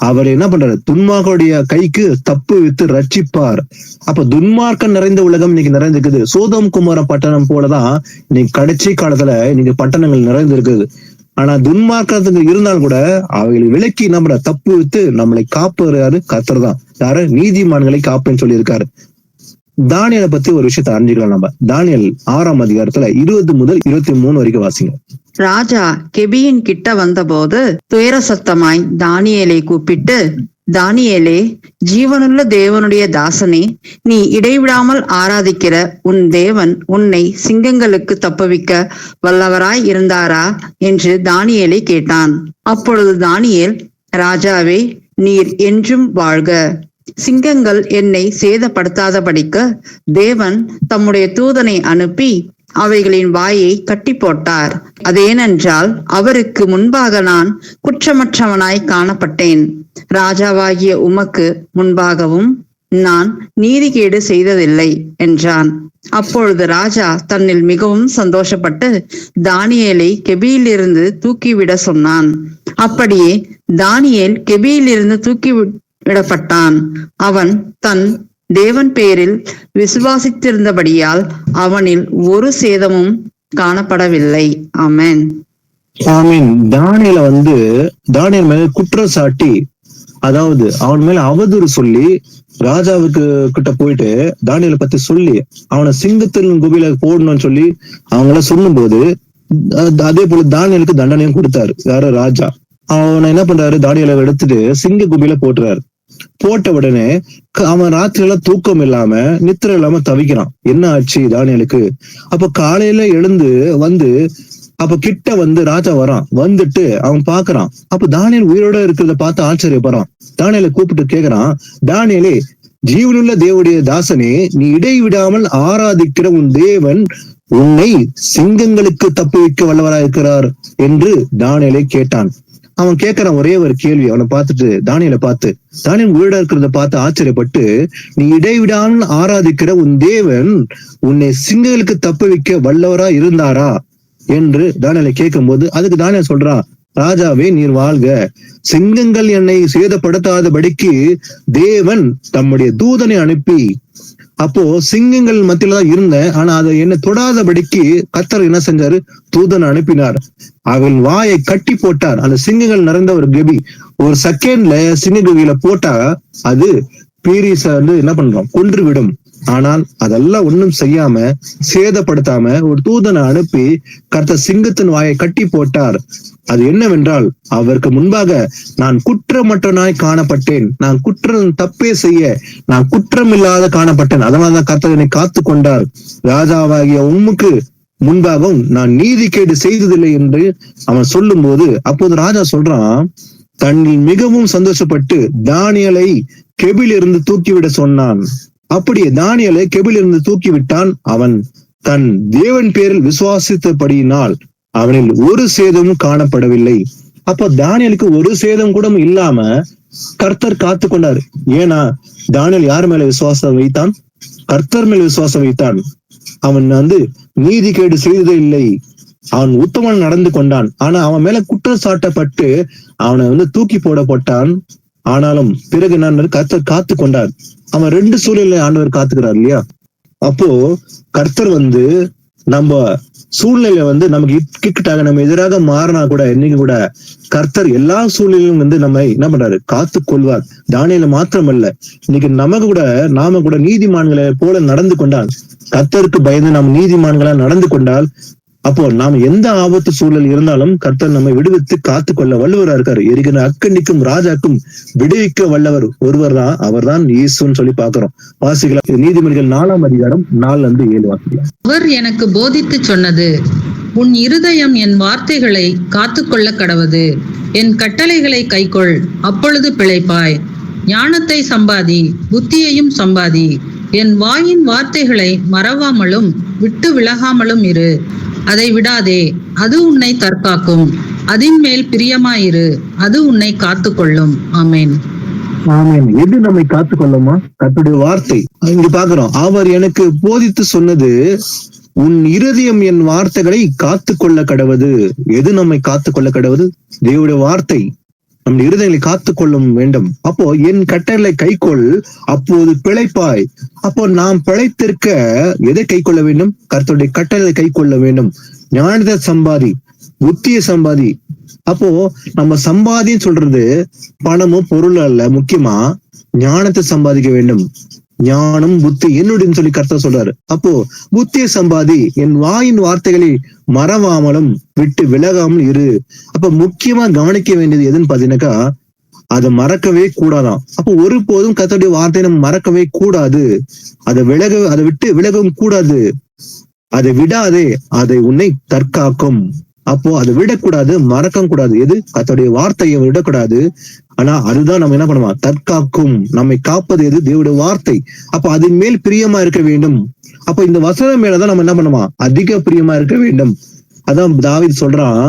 அவர் என்ன பண்றாரு? துன்மார்க்கருடைய கைக்கு தப்பு வித்து ரட்சிப்பார். அப்ப துன்மார்க்கம் நிறைந்த உலகம் இன்னைக்கு நிறைந்திருக்குது. சோதோம் குமார பட்டணம் போலதான் இன்னைக்கு கடைசி காலத்துல இன்னைக்கு பட்டணங்கள் நிறைந்து இருக்குது. ஆனா துன்மார்க்கத்துக்கு இருந்தாலும் கூட அவைகளை விலக்கி நம்ம தப்பு வித்து நம்மளை காப்பாரு கர்த்தர் தான். யாரு? நீதிமான்களை காப்பேன்னு சொல்லி இருக்காரு. தானியலை பத்தி ஒரு விஷயத்த அறிஞ்சுக்கலாம் நம்ம. தானியல் 6ஆம் அதிகாரத்துல 20-23 வரைக்கும் வாசிங்க. ராஜா கெபியின் கிட்ட வந்தபோது துயர சத்தமாய் தானியேலை கூப்பிட்டு, தானியேலே, ஜீவனுள்ள தேவனுடைய தாசனே, நீ இடைவிடாமல் ஆராதிக்கிற உன் தேவன் உன்னை சிங்கங்களுக்கு தப்புவிக்க வல்லவராய் இருந்தாரா என்று தானியேலை கேட்டான். அப்பொழுது தானியேல், ராஜாவே, நீர் என்றும் வாழ்க. சிங்கங்கள் என்னை சேதப்படுத்தாதபடிக்கு தேவன் தம்முடைய தூதனை அனுப்பி அவைகளின் வாயை கட்டி போட்டார். அதேனென்றால் அவருக்கு முன்பாக நான் குற்றமற்றவனாய் காணப்பட்டேன். ராஜாவாகிய உமக்கு முன்பாகவும் நான் நீதிகேடு செய்ததில்லை என்றான். அப்பொழுது ராஜா தன்னில் மிகவும் சந்தோஷப்பட்டு தானியேலை கெபியிலிருந்து தூக்கிவிட சொன்னான். அப்படியே தானியேல் கெபியிலிருந்து தூக்கிவிடப்பட்டான். அவன் தன் தேவன் பேரில் விசுவாசித்திருந்தபடியால் அவனில் ஒரு சேதமும் காணப்படவில்லை. ஆமென். ஆமீன். தானியேல் மேல குற்றம் சாட்டி, அதாவது அவன் மேல அவதூறு சொல்லி ராஜாவுக்கு கிட்ட போயிட்டு தானியேலை பத்தி சொல்லி அவனை சிங்கத்தின் குபில போடணும்னு சொல்லி அவங்கள சொல்லும் போது, அதே போல தானியேலுக்கு தண்டனையும் கொடுத்தாரு. யாரு? ராஜா. அவனை என்ன பண்றாரு? தானியேலை எடுத்துட்டு சிங்க குபில போட்டுறாரு. போட்ட உடனே அவன் ராத்திரி எல்லாம் தூக்கம் இல்லாம நித்திரை இல்லாம தவிக்கிறான். என்ன ஆச்சு தானியேலுக்கு? அப்ப காலையில எழுந்து வந்து அப்ப கிட்ட வந்து ராஜா வரான். வந்துட்டு அவன் பாக்குறான். அப்ப தானியேல் உயிரோட இருக்கிறத பார்த்து ஆச்சரியப்படுறான். தானியேலை கூப்பிட்டு கேக்குறான், தானியேலே, ஜீவனுள்ள தேவனுடைய தாசனே, நீ இடைவிடாமல் ஆராதிக்கிற உன் தேவன் உன்னை சிங்கங்களுக்கு தப்புவிக்க வல்லவராயிருக்கிறார் என்று தானியேலை கேட்டான். அவன் கேட்கிறான் ஒரே ஒரு கேள்வி. அவனை பார்த்துட்டு தானியேலை பார்த்து, தானியேல் உயிரோட இருக்கிறத பார்த்து ஆச்சரியப்பட்டு, நீ இடைவிடாமல் ஆராதிக்கிற உன் தேவன் உன்னை சிங்கங்களுக்கு தப்புவிக்க வல்லவரா இருந்தாரா என்று தானியேலை கேட்கும் போது, அதுக்கு தானியேல் சொல்றான், ராஜாவே, நீர் வாழ்க. சிங்கங்கள் என்னை சேதப்படுத்தாதபடிக்கு தேவன் தம்முடைய தூதனை அனுப்பி, அப்போ சிங்கங்கள் மத்தியில தான் இருந்தேன், ஆனா அதை என்ன தொடாதபடிக்கு கர்த்தர் என்ன செஞ்சாரு? தூதனை அனுப்பினார். அவள் வாயை கட்டி போட்டார். அந்த சிங்கங்கள் நிறைந்த ஒரு கெபி ஒரு செகண்ட்ல சிங்க கெபியில போட்டா அது பீரிச என்ன பண்றோம்? கொன்று விடும். ஆனால் அதெல்லாம் ஒண்ணும் செய்யாம சேதப்படுத்தாம ஒரு தூதனை அனுப்பி கர்த்தர் சிங்கத்தின் வாயை கட்டி போட்டார். அது என்னவென்றால், அவருக்கு முன்பாக நான் குற்றமற்றனாய் காணப்பட்டேன். நான் தப்பே செய்ய நான் குற்றம் இல்லாத காணப்பட்டேன். அதனாலதான் கர்த்தர் என்னை காத்து கொண்டார். ராஜாவாகிய உம்முக்கு முன்பாகவும் நான் நீதிகேடு செய்ததில்லை என்று அவன் சொல்லும் போது, அப்போது ராஜா சொல்றான், தன்னில் மிகவும் சந்தோஷப்பட்டு தானியேலை கெபிலிருந்து தூக்கிவிட சொன்னான். அப்படியே தானியேலை கெபிலிருந்து தூக்கி விட்டான். அவன் தன் தேவன் பேரில் விசுவாசித்தபடியினால் அவனில் ஒரு சேதமும் காணப்படவில்லை. அப்போ தானியேலுக்கு ஒரு சேதம் கூட இல்லாம கர்த்தர் காத்து கொண்டார். ஏன்னா தானியேல் யார் மேல விசுவாசம் வைத்தான்? கர்த்தர் மேல் விசுவாசம் வைத்தான். அவன் நீதிகேடு செய்ததே இல்லை. அவன் உத்தமன் நடந்து கொண்டான். ஆனா அவன் மேல குற்றம் சாட்டப்பட்டு அவனை தூக்கி போடப்பட்டான். ஆனாலும் பிறகு என்ன, கர்த்தர் காத்து கொண்டார். அவன் 2 சூழ்நிலை ஆண்டவர் காத்துக்கிறார் இல்லையா? அப்போ கர்த்தர் நம்ம சூழ்நிலை நமக்கு கிட்டாக நம்ம எதிராக மாறினா கூட, இன்னைக்கு கூட கர்த்தர் எல்லா சூழ்நிலையும் நம்ம என்ன பண்றாரு, காத்து கொள்வார். தானியேல் மாத்திரமல்ல, இன்னைக்கு நாம கூட நீதிமான்களை போல நடந்து கொண்டால், கர்த்தருக்கு பயந்து நாம் நீதிமான்களா நடந்து கொண்டால், அப்போ நாம் எந்த ஆபத்து சூழல் இருந்தாலும் கர்த்தர் நம்மை விடுவித்து காத்து கொள்ள வல்லவரா இருக்காரு. எரிகிற அக்கண்ணிக்கும் ராஜாக்கும் விடுவிக்க வல்லவர் ஒருவர் தான், அவர் தான் இயேசுன்னு சொல்லி பாக்குறோம். வாசிக்கலாம், நீதிமொழிகள் 4ஆம் அதிகாரம் 4-7 வாசிக்கலாம். அவர் எனக்கு போதித்து சொன்னது, உன் இருதயம் என் வார்த்தைகளை காத்துக்கொள்ள கடவது, என் கட்டளைகளை கைக்கொள், அப்பொழுது பிழைப்பாய். ஞானத்தை சம்பாதி, புத்தியையும் சம்பாதி. என் வாயின் வார்த்தைகளை மறவாமலும் விட்டு விலகாமலும் இரு. அதை விடாதே, அது உன்னை தற்காக்கும். அதின் மேல் பிரியமாயிரு, அது உன்னை காத்துக்கொள்ளும். ஆமேன். ஆமேன். எது நம்மை காத்துக்கொள்ளுமா? கர்த்தருடைய வார்த்தை. இங்க பாக்குறோம், அவர் எனக்கு போதித்து சொன்னது, உன் இருதயம் என் வார்த்தைகளை காத்துக்கொள்ள கடவது. எது நம்மை காத்துக்கொள்ள கடவது? தேவனுடைய வார்த்தை. நம் இருதயங்களை காத்துக்கொள்ளும் வேண்டும். அப்போ என் கட்டளை கைக்கொள், அப்போது பிழைப்பாய். அப்போ நாம் பிழைத்திருக்க எதை கை கொள்ள வேண்டும்? கர்த்தருடைய கட்டளை கை கொள்ள வேண்டும். ஞானத்தை சம்பாதி, புத்திய சம்பாதி. அப்போ நம்ம சம்பாதின்னு சொல்றது பணமும் பொருள் அல்ல, முக்கியமா ஞானத்தை சம்பாதிக்க வேண்டும். ஞானம் புத்தி என்னுடைய சொல்லி கர்த்தர் சொல்றாரு. அப்போ புத்திய சம்பாதி, என் வாயின் வார்த்தைகளை மறவாமலும் விட்டு விலகாமல் இரு. அப்ப முக்கியமா கவனிக்க வேண்டியது எதுன்னு பாத்தீங்கன்னாக்கா, அதை மறக்கவே கூடாதான். அப்போ ஒருபோதும் கர்த்தருடைய வார்த்தையை நம்ம மறக்கவே கூடாது. அதை விட்டு விலகவும் கூடாது. அதை விடாதே, அதை உன்னை தற்காக்கும். அப்போ அதை விடக்கூடாது, மறக்கவும் கூடாது. எது? கர்த்தருடைய வார்த்தையை விடக்கூடாது. ஆனா அதுதான் நம்ம என்ன பண்ணுவோம், தற்காக்கும். நம்மை காப்பது எது? தேவனுடைய வார்த்தை. அப்ப அதன் மேல் பிரியமா இருக்க வேண்டும். அப்ப இந்த வசனம் மேலதான் நம்ம என்ன பண்ணுவோம், அதிக பிரியமா இருக்க வேண்டும். அதான் தாவீது சொல்றான்,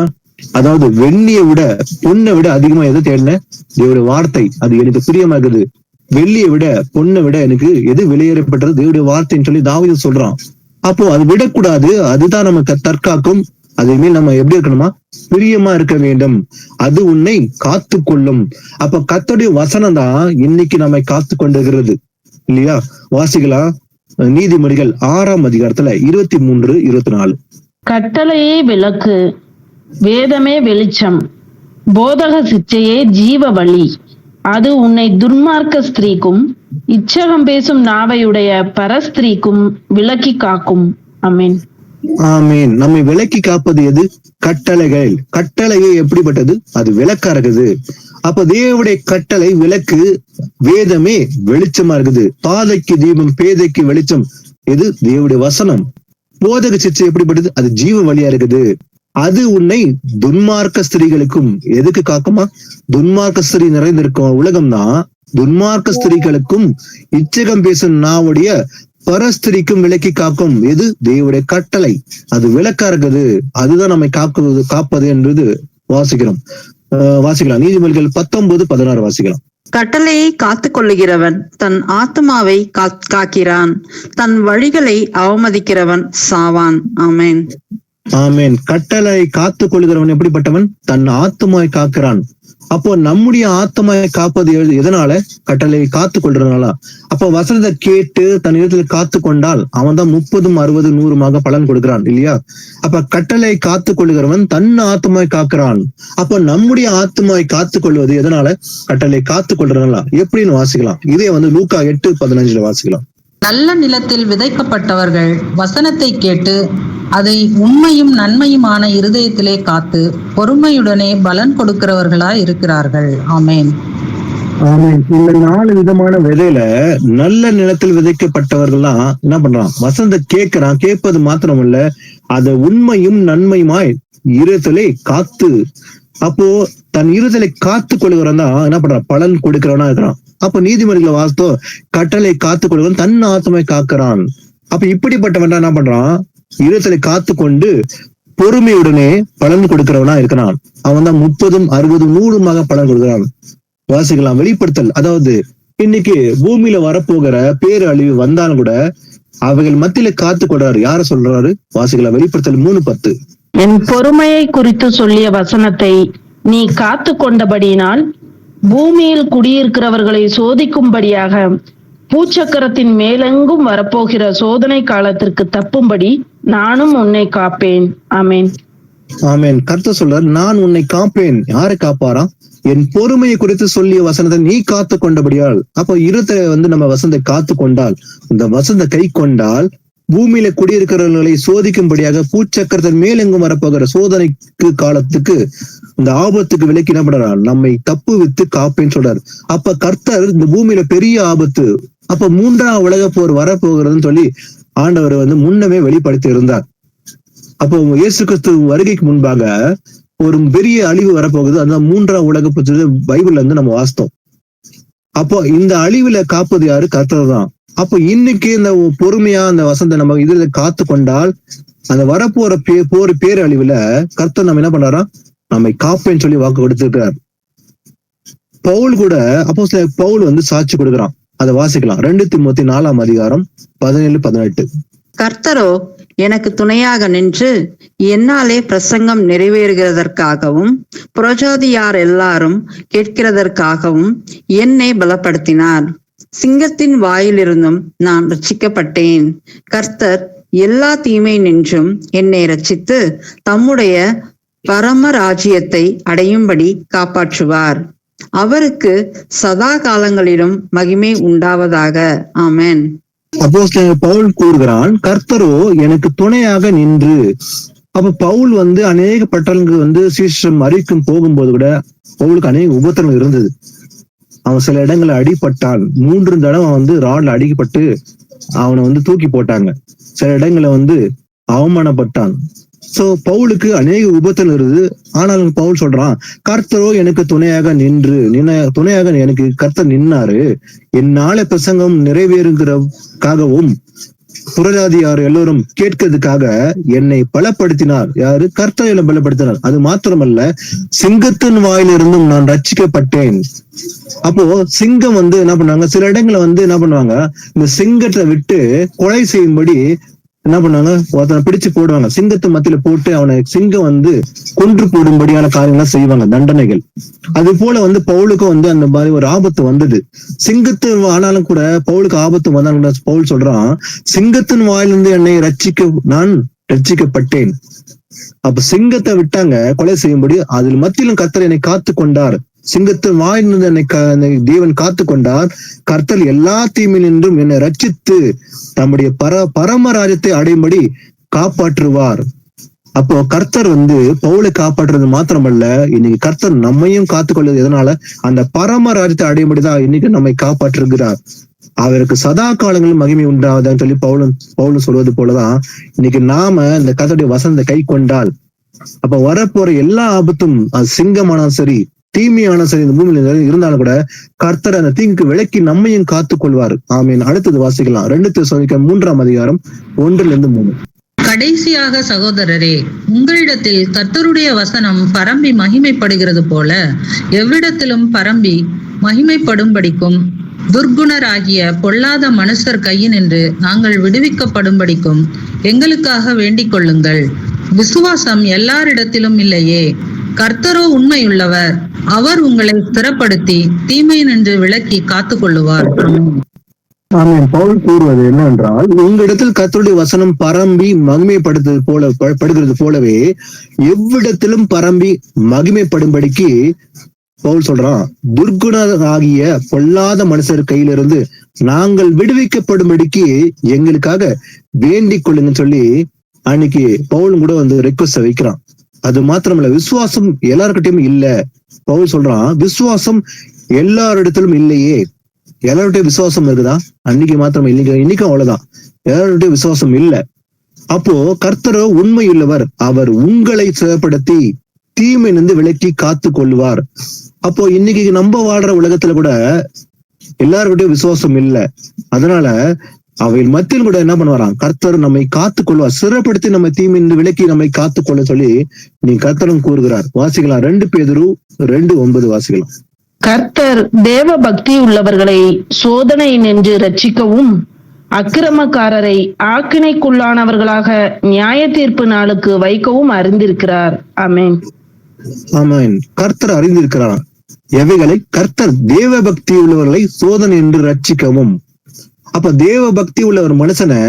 அதாவது வெள்ளியை விட பொண்ணை விட அதிகமா எது தேடின? தேவனுடைய வார்த்தை. அது எனக்கு பிரியமா இருக்குது. வெள்ளியை விட பொண்ணை விட எனக்கு எது விலையேறப்பட்டது? தேவனுடைய வார்த்தைன்னு சொல்லி தாவீது சொல்றான். அப்போ அது விடக்கூடாது, அதுதான் நமக்கு தற்காக்கும். அதே மேல் நம்ம எப்படி இருக்கணுமா, பிரியமா இருக்க வேண்டும். அது உன்னை காத்து கொள்ளும். அப்ப கர்த்தருடைய வசனம் தான் இன்னைக்கு நம்மை காத்து கொண்டிருக்கிறது இல்லையா? வாசிக்கலாம், நீதிமொழிகள் 6ஆம் அதிகாரத்துல 23-24. கட்டளையே விளக்கு, வேதமே வெளிச்சம், போதக சிச்சையே ஜீவ வழி. அது உன்னை துன்மார்க்க ஸ்திரீக்கும் இச்சகம் பேசும் நாவையுடைய பரஸ்திரீக்கும் விலக்கி காக்கும். ஆமென். ஆமீன். நம்மை விலக்கி காப்பது எது? கட்டளைகள். கட்டளையே எப்படிப்பட்டது? அது விளக்கா இருக்குது. அப்ப தேவனுடைய கட்டளை விளக்கு, வேதமே வெளிச்சமா இருக்குது. பாதைக்கு தீபம், பேதைக்கு வெளிச்சம். எது? தேவனுடைய வசனம். போதக சிச்சை எப்படிப்பட்டது? அது ஜீவ வழியா இருக்குது. அது உன்னை துன்மார்க்க ஸ்திரீகளுக்கும் எதுக்கு காக்குமா? துன்மார்க்க ஸ்திரீ நிறைந்திருக்கும் உலகம் தான் துன்மார்க்க ஸ்திரீகளுக்கும் இச்சகம் பேசும் நாவுடைய பரஸ்திரிக்கும் விலக்கி காக்கும். எது? தேவனுடைய கட்டளை. அது விளக்கா இருக்குது. அதுதான் நம்மை காப்பது என்றது வாசிக்கலாம். நீதிமொழிகள் 19-16 வாசிக்கலாம். கட்டளையை காத்து கொள்ளுகிறவன் தன் ஆத்மாவை காக்கிறான், தன் வழிகளை அவமதிக்கிறவன் சாவான். ஆமேன். ஆமேன். கட்டளை காத்து கொள்ளுகிறவன் எப்படிப்பட்டவன்? தன் ஆத்மாவை காக்கிறான். அப்போ நம்முடைய ஆத்மாவை காப்பது எதனால? கட்டளையை காத்து கொள்றதுனால. அப்போ வசனத்தை கேட்டு தன் இடத்துல காத்து கொண்டால் அவன் தான் 30, 60, 100 பலன் கொடுக்கிறான் இல்லையா? அப்ப கட்டளை காத்து கொள்ளுகிறவன் தன் ஆத்மாவை காக்கிறான். அப்போ நம்முடைய ஆத்மாவை காத்து கொள்வது எதனால? கட்டளை காத்து கொள்றதுனால. எப்படின்னு வாசிக்கலாம். இதே லூக்கா 8:15 வாசிக்கலாம். நல்ல நிலத்தில் விதைக்கப்பட்டவர்கள் வசனத்தை கேட்டு அதை உண்மையும் நன்மையுமான இருதயத்திலே காத்து பொறுமையுடனே பலன் கொடுக்கிறவர்களாய் இருக்கிறார்கள். ஆமேன். ஆமேன். இந்த 4 விதமான விதையில நல்ல நிலத்தில் விதைக்கப்பட்டவர்கள்லாம் என்ன பண்றான்? வசனத்தை கேட்கிறான். கேட்பது மாத்திரமல்ல, அதை உண்மையும் நன்மையுமாய் இருதயத்திலே காத்து. அப்போ தன் இருதலை காத்து கொள்கிறவன் தான் என்ன பண்றான்? பலன் கொடுக்கிறவனா இருக்கிறான். அப்ப நீதிமொழிகளை வாசித்தோ, கட்டளை காத்து கொள்கிறவன் தன் ஆத்மாவை காக்கிறான். அப்ப இப்படிப்பட்டவன் என்ன பண்றான்? இருதலை காத்து கொண்டு பொறுமையுடனே பலன் கொடுக்கிறவனா இருக்கிறான். அவன் தான் 30, 60, 100 பலன் கொடுக்கிறான். வாசிக்கலாம். வெளிப்படுத்தல். அதாவது இன்னைக்கு பூமியில வரப்போகிற பேரழிவு வந்தாலும் கூட அவைகள் மத்தியில காத்து கொள்றாரு. யார சொல்றாரு? வாசிக்கலாம். வெளிப்படுத்தல் 3:10. என் பொறுமையை குறித்து சொல்லிய வசனத்தை நீ காத்து கொண்டபடியினால் பூமியில் குடியிருக்கிறவர்களை சோதிக்கும்படியாக பூச்சக்கரத்தின் மேலெங்கும் வரப்போகிற சோதனை காலத்திற்கு தப்பும்படி நானும் உன்னை காப்பேன். ஆமேன். ஆமேன். கர்த்தர் சொல்றார், நான் உன்னை காப்பேன். யாரை காப்பாராம்? என் பொறுமையை குறித்து சொல்லிய வசனத்தை நீ காத்து கொண்டபடியால். அப்போ இருத்தை நம்ம வசனத்தை காத்து கொண்டால், இந்த வசனத்தை கை கொண்டால் பூமியில குடியிருக்கிறவர்களை சோதிக்கும்படியாக பூச்சக்கரத்தின் மேலெங்கும் வரப்போகிற சோதனைக்கு காலத்துக்கு இந்த ஆபத்துக்கு விலக்கி என்ன பண்றார்? நம்மை தப்பு வித்து காப்பேன்னு சொல்றாரு. அப்ப கர்த்தர் இந்த பூமியில பெரிய ஆபத்து, அப்ப 3ஆம் உலக போர் வரப்போகிறதுன்னு சொல்லி ஆண்டவர் முன்னமே வெளிப்படுத்தி இருந்தார். அப்போ இயேசு கிறிஸ்து வருகைக்கு முன்பாக ஒரு பெரிய அழிவு வரப்போகுது. அந்த 3ஆம் உலக போர் பைபிள்ல நம்ம வாசித்தோம். அப்போ இந்த அழிவுல காப்பது யாரு? கர்த்தர் தான். அப்போ இன்னைக்கு இந்த பொறுமையா அந்த வசந்த நம்ம இதுல காத்து கொண்டால் அந்த வரப்போற பேரழிவுல கர்த்தர் நம்ம என்ன பண்றாரா? நம்மை காப்பேன்னு சொல்லி வாக்கு கொடுத்திருக்கிறார். பவுல் கூட அப்போஸ்தலன் பவுல் சாட்சி கொடுக்கிறான். அதை வாசிக்கலாம். 2 தீமோத்தேயு 4ஆம் அதிகாரம் 17-18. கர்த்தரோ எனக்கு துணையாக நின்று என்னாலே பிரசங்கம் நிறைவேறுகிறதற்காகவும் புறஜாதியார் எல்லாரும் கேட்கிறதற்காகவும் என்னை பலப்படுத்தினார். சிங்கத்தின் வாயிலிருந்தும் நான் ரட்சிக்கப்பட்டேன். கர்த்தர் எல்லா தீமை நின்றும் என்னை ரட்சித்து தம்முடைய பரம ராஜ்யத்தை அடையும்படி காப்பாற்றுவார். அவருக்கு சதா காலங்களிலும் மகிமை உண்டாவதாக. ஆமென். அப்போஸ்தலன் பவுல் கூறுகிறான், கர்த்தரோ எனக்கு துணையாக நின்று. அப்ப பவுல் அநேக பட்டணங்களுக்கு சீஷம் அறிவிக்கும் போகும்போது கூட பவுலுக்கு அநேக உபத்திரம் இருந்தது. அவன் சில இடங்களை அடிபட்டான். 3 தடவை ராட்ல அடிக்கப்பட்டு அவனை தூக்கி போட்டாங்க. சில இடங்களை அவமானப்பட்டான். சோ பவுலுக்கு அநேக உபத்திரம் இருந்தது. ஆனாலும் பவுல் சொல்றான், கர்த்தரோ எனக்கு துணையாக எனக்கு கர்த்தர் நின்னாரு. என்னால பிரசங்கம் நிறைவேறுகிறதுக்காகவும் புறஜாதியார் எல்லோரும் கேட்கிறதுக்காக என்னை பலப்படுத்தினார். யாரு? கர்த்தர் என்னை பலப்படுத்தினார். அது மாத்திரமல்ல, சிங்கத்தின் வாயிலிருந்தும் நான் ரட்சிக்கப்பட்டேன். அப்போ சிங்கம் என்ன பண்ணாங்க? சில இடங்களை என்ன பண்ணுவாங்க? இந்த சிங்கத்தை விட்டு கொலை செய்யும்படி என்ன பண்ணாங்க? ஒருத்தனை பிடிச்சு போடுவாங்க. சிங்கத்து மத்தியில போட்டு அவனை சிங்கம் கொன்று போடும்படியான காரியங்கள்லாம் செய்வாங்க, தண்டனைகள். அது போல பவுலுக்கும் அந்த மாதிரி ஒரு ஆபத்து வந்தது. சிங்கத்து ஆனாலும் கூட பவுலுக்கு ஆபத்து வந்தாலும் பவுல் சொல்றான், சிங்கத்தின் வாயிலிருந்து என்னை நான் ரட்சிக்கப்பட்டேன். அப்ப சிங்கத்தை விட்டாங்க கொலை செய்யும்படி. அதில் மத்தியிலும் கர்த்தர் என்னை காத்து கொண்டார். சிங்கத்தின் வாயிலிருந்து என்னை தேவன் காத்து கொண்டார். கர்த்தர் எல்லா தீமையினின்றும் என்னை ரட்சித்து தம்முடைய பரமராஜ்யத்தை அடையும்படி காப்பாற்றுவார். அப்போ கர்த்தர் பவுலை காப்பாற்றுறது மாத்திரமல்ல, இன்னைக்கு கர்த்தர் நம்மையும் காத்துக்கொள்வது எதனால? அந்த பரமராஜ்யத்தை அடையும்படிதான் இன்னைக்கு நம்மை காப்பாற்றுகிறார். அவருக்கு சதா காலங்களும் மகிமை உண்டாவதான்னு சொல்லி பவுலும் சொல்வது போலதான் இன்னைக்கு நாம இந்த கர்த்தருடைய வசனத்தை கை கொண்டால் அப்ப வரப்போற எல்லா ஆபத்தும், அது சிங்கமானாலும் சரி, தீமையான சரி, இந்த பூமியில இருந்தாலும் கூட கர்த்தர் அந்த தீங்குக்கு விலக்கி நம்மையும் காத்துக் கொள்வார். ஆமீன். அடுத்தது வாசிக்கலாம். 2 தெசலோனிக்கேயர் 3ஆம் அதிகாரம் 1-3. கடைசியாக சகோதரரே, உங்களிடத்தில் கர்த்தருடைய வசனம் பரம்பி மகிமைப்படுகிறது போல எவ்விடத்திலும் பரம்பி மகிமைப்படும்படிக்கும் துர்குணராகிய பொல்லாத மனுஷர் கையினின்று நாங்கள் விடுவிக்கப்படும்படிக்கும் எங்களுக்காக வேண்டிக் கொள்ளுங்கள். விசுவாசம் எல்லாரிடத்திலும் இல்லையே. கர்த்தரோ உண்மையுள்ளவர். அவர் உங்களை ஸ்திரப்படுத்தி தீமை நின்று விலக்கி காத்துக் கொள்ளுவார். ஆமென். பவுல் கூறுவது என்னவென்றால், உங்களிடத்தில் கர்த்தருடைய வசனம் பரம்பி படுகிறது போலவே எவ்விடத்திலும் பரம்பி மகிமைப்படும்படிக்கு பவுல் சொல்றான், துர்குணராகிய பொல்லாத மனுஷர் கையிலிருந்து நாங்கள் விடுவிக்கப்படும்படிக்கு எங்களுக்காக வேண்டிக் கொள்ளுங்கன்னு சொல்லி அன்னைக்கு பவுலும் கூட ரெக்வஸ்ட் வைக்கிறான். அது மாத்திரமல்ல, விசுவாசம் எல்லார்கிட்டயும் இல்ல. பவுல் சொல்றான், விசுவாசம் எல்லாரிடத்திலும் இல்லையே. எல்லாருடைய விசுவாசம் இருக்குதா? அன்னைக்கு மாத்திரம் இன்னைக்கும் அவ்வளவுதான். எல்லாருடைய விசுவாசம் இல்ல. அப்போ கர்த்தரோ உண்மையுள்ளவர். அவர் உங்களை செயல்படுத்தி தீமையிலிருந்து விலக்கி காத்து கொள்வார். அப்போ இன்னைக்கு நம்ம வாழ்ற உலகத்துல கூட எல்லாருக்கிட்டையும் விசுவாசம் இல்லை. அதனால அவையில் மத்தியில் கூட என்ன பண்ணுவாராம், கர்த்தர் நம்மை காத்துக் கொள்வார், சிறப்படுத்தி நம்ம தீமையிலிருந்து விலக்கி நம்மை காத்துக்கொள்ள சொல்லி நீ கர்த்தரும் கூறுகிறார். வாசிக்கலாம். 2 பேதுரு 2:9 வாசிக்கலாம். கர்த்தர் தேவ பக்தி உள்ளவர்களை சோதனை நின்று ரட்சிக்கவும் அக்கிரமக்காரரை ஆக்கினைக்குள்ளானவர்களாக நியாய தீர்ப்பு நாளுக்கு வைக்கவும் அறிந்திருக்கிறார். ஆமென். ஆமென். கர்த்தர் அறிந்திருக்கிறார் எவைகளை? கர்த்தர் தேவ பக்தி உள்ளவர்களை சோதனை என்று ரட்சிக்கவும். அப்ப தேவ பக்தி உள்ள ஒரு மனுஷனை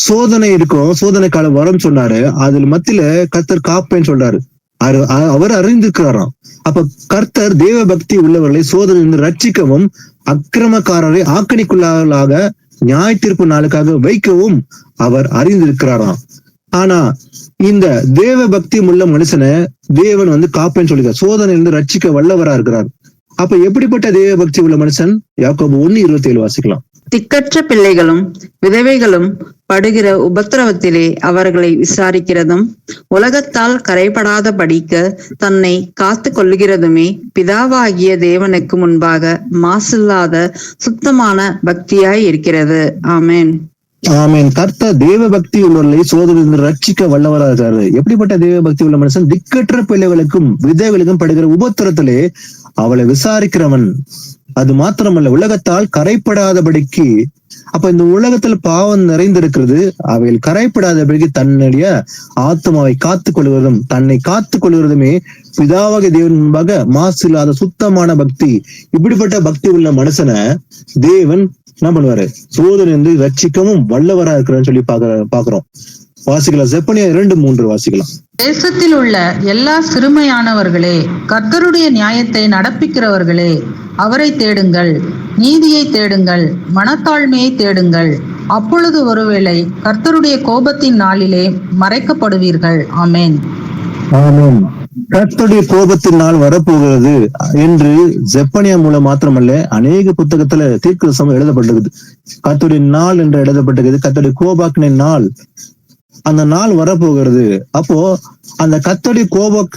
சோதனை இருக்கும், சோதனை காலம் வரும் சொன்னாரு. அதுல மத்தியில கர்த்தர் காப்பேன்னு சொல்றாரு. அவர் அறிந்திருக்கிறாராம். அப்ப கர்த்தர் தேவ பக்தி உள்ளவர்களை சோதனை என்று ரட்சிக்கவும், அக்கிரமக்காரரை ஆக்கணிக்குள்ளாக நியாய தீர்ப்பு நாளுக்காக வைக்கவும் அவர் அறிந்திருக்கிறாராம். ஆனா இந்த தேவ பக்தி உள்ள மனுஷனை தேவன் காப்பேன்னு சொல்லிருக்கார், சோதனை இருந்து ரட்சிக்க வல்லவரா இருக்கிறார். அப்ப எப்படிப்பட்ட தேவ பக்தி உள்ள மனுஷன்? யாக்கோபு 1:27 வாசிக்கலாம். திக்கற்ற பிள்ளைகளும் விதவைகளும் படுகிற உபத்திரவத்திலே அவர்களை விசாரிக்கிறதும், உலகத்தால் கரைபடாதபடிக்கு தன்னை காத்து கொள்ளுகிறதுமே பிதாவாகிய தேவனுக்கு முன்பாக மாசில்லாத சுத்தமான பக்தியாய் இருக்கிறது. ஆமென். ஆமென். கர்த்தர் தேவ பக்தி உள்ளவர்களை சோதனை ரட்சிக்க வல்லவராக இருக்காரு. எப்படிப்பட்ட தேவ பக்தி உள்ள மனுஷன்? திக்கற்ற பிள்ளைகளுக்கும் விதவைகளுக்கும் படுகிற உபத்திரத்திலே அவளை விசாரிக்கிறவன். அது மாத்திரமல்ல, உலகத்தால் கரைப்படாதபடிக்கு. அப்ப இந்த உலகத்துல பாவம் நிறைந்திருக்கிறது, அவைகள் கரைப்படாதபடிக்கு தன்னுடைய ஆத்மாவை காத்துக் கொள்வதும், தன்னை காத்துக் கொள்வதுமே பிதாவாகிய தேவன் முன்பாக மாசு இல்லாத சுத்தமான பக்தி. இப்படிப்பட்ட பக்தி உள்ள மனுஷனை தேவன் என்ன பண்ணுவாரு? சோதனை என்று ரட்சிக்கவும் வல்லவரா இருக்கிறான்னு சொல்லி பாக்குறோம். வாசிக்கலாம். செப்பனியா 2:3 வாசிக்கலாம். தேசத்தில் உள்ள எல்லா சிறுமையானவர்களே, கர்த்தருடைய நியாயத்தை நடப்பிக்கிறவர்களே, அவரை தேடுங்கள், நீதியை தேடுங்கள், மனத்தாழ்மையை தேடுங்கள். அப்பொழுது ஒருவேளை கர்த்தருடைய கோபத்தின் நாளிலே மறைக்கப்படுவீர்கள். ஆமென். ஆமென். கர்த்தருடைய கோபத்தின் நாள் வரப்போகிறது என்று செப்பனியா மூலம் மாத்திரமல்ல, அநேக புத்தகத்துல தீர்க்கதரிசனம் எழுதப்பட்டிருக்குது. கர்த்தருடைய நாள் என்று எழுதப்பட்டிருக்குது. கர்த்தருடைய கோபாக்கினை நாள், அந்த நாள் வரப்போகிறது. அப்போ அந்த கர்த்தருடைய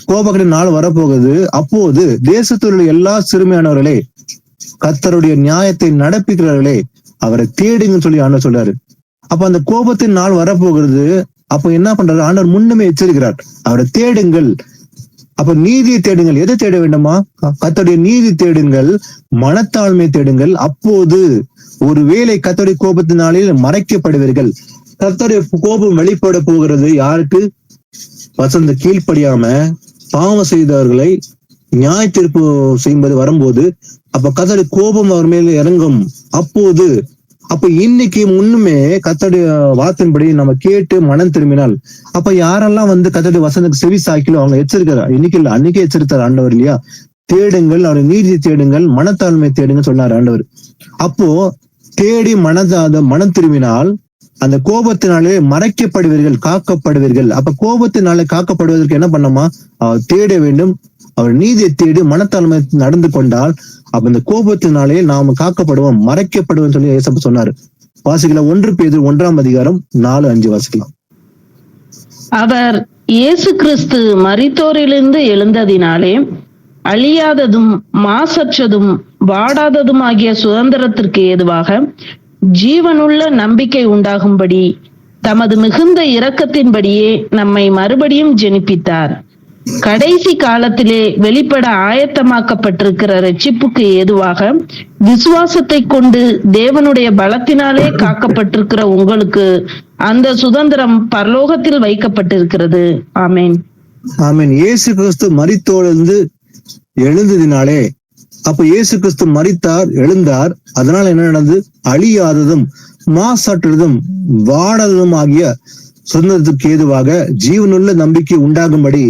கோபக்கினை நாள் வரப்போகுது. அப்போது தேசத்தில் உள்ள எல்லா சிறுமையானவர்களே, கர்த்தருடைய நியாயத்தை நடப்பிக்கிறவர்களே, அவரை தேடுங்கன்னு சொல்லி ஆண்டவர் சொல்றாரு. அப்ப அந்த கோபத்தின் நாள் வரப்போகிறது. அப்ப என்ன பண்றாரு? ஆண்டவர் முன்னமே எச்சரிக்கிறார், அவரை தேடுங்கள். அப்ப நீதியை தேடுங்கள். எதை தேட வேண்டுமா? கர்த்தருடைய நீதி தேடுங்கள், மனத்தாழ்மை தேடுங்கள். அப்போது ஒருவேளை கர்த்தருடைய கோபத்தினாலே மறைக்கப்படுவீர்கள். கர்த்தருடைய கோபம் வெளிப்பட போகிறது யாருக்கு? வசந்த கீழ்ப்படியாம பாவம் செய்தவர்களை நியாய தீர்ப்பு செய்யும்போது வரும்போது, அப்ப கர்த்தருடைய கோபம் அவர் மேல இறங்கும். அப்ப இன்னைக்கு முன்னுமே கர்த்தருடைய வார்த்தையின்படி நம்ம கேட்டு மனம் திரும்பினால், அப்ப யாரெல்லாம் கர்த்தருடைய வசனத்துக்கு செவி சாய்க்கலோ அவங்க எச்சரிக்கிறார். இன்னைக்கு இல்ல, அன்னைக்கே எச்சரித்தார் ஆண்டவர் இல்லையா? தேடுங்கள், அவருடைய நீதி தேடுங்கள், மனத்தாழ்மை தேடுங்க சொன்னார் ஆண்டவர். அப்போ தேடி மனம் திரும்பினால் அந்த கோபத்தினாலே மறைக்கப்படுவீர்கள், காக்கப்படுவீர்கள். அப்ப கோபத்தினாலே காக்கப்படுவதற்கு என்ன பண்ணமா? அவர் தேட வேண்டும், அவர் நீதியை தேடி மனத்தாழ்மை நடந்து கொண்டால் அப்ப இந்த கோபத்தினாலே நாம காக்கப்படுவோம், மறைக்கப்படுவோம் சொல்லி ஏசப்பா சொன்னாரு. வாசிக்கலாம். 1 பேதுரு 1:4-5 வாசிக்கலாம். அவர் இயேசு கிறிஸ்து மரித்தோரிலிருந்து எழுந்ததினாலே அழியாததும் மாசற்றதும் வாடாததும் ஆகிய சுதந்திரத்திற்கு ஏதுவாக ஜீவனுள்ள நம்பிக்கை உண்டாகும்படி தமது மிகுந்த இரக்கத்தின்படியே நம்மை மறுபடியும் ஜெனிப்பித்தார். கடைசி காலத்திலே வெளிப்பட ஆயத்தமாக்கப்பட்டிருக்கிற ரட்சிப்புக்கு ஏதுவாக விசுவாசத்தை கொண்டு தேவனுடைய பலத்தினாலே காக்கப்பட்டிருக்கிற உங்களுக்கு அந்த சுதந்திரம் பரலோகத்தில் வைக்கப்பட்டிருக்கிறது. ஆமென். ஆமென். இயேசு கிறிஸ்து மரித்தோடு எழுந்ததினாலே, அப்ப இயேசு கிறிஸ்து மரித்தார், எழுந்தார். அதனால என்ன நடந்தது? அழியாததும் மாசற்றதும் வாடாததும் ஆகிய சுதந்திரத்துக்கு ஏதுவாக ஜீவனுள்ள நம்பிக்கை உண்டாகும்படி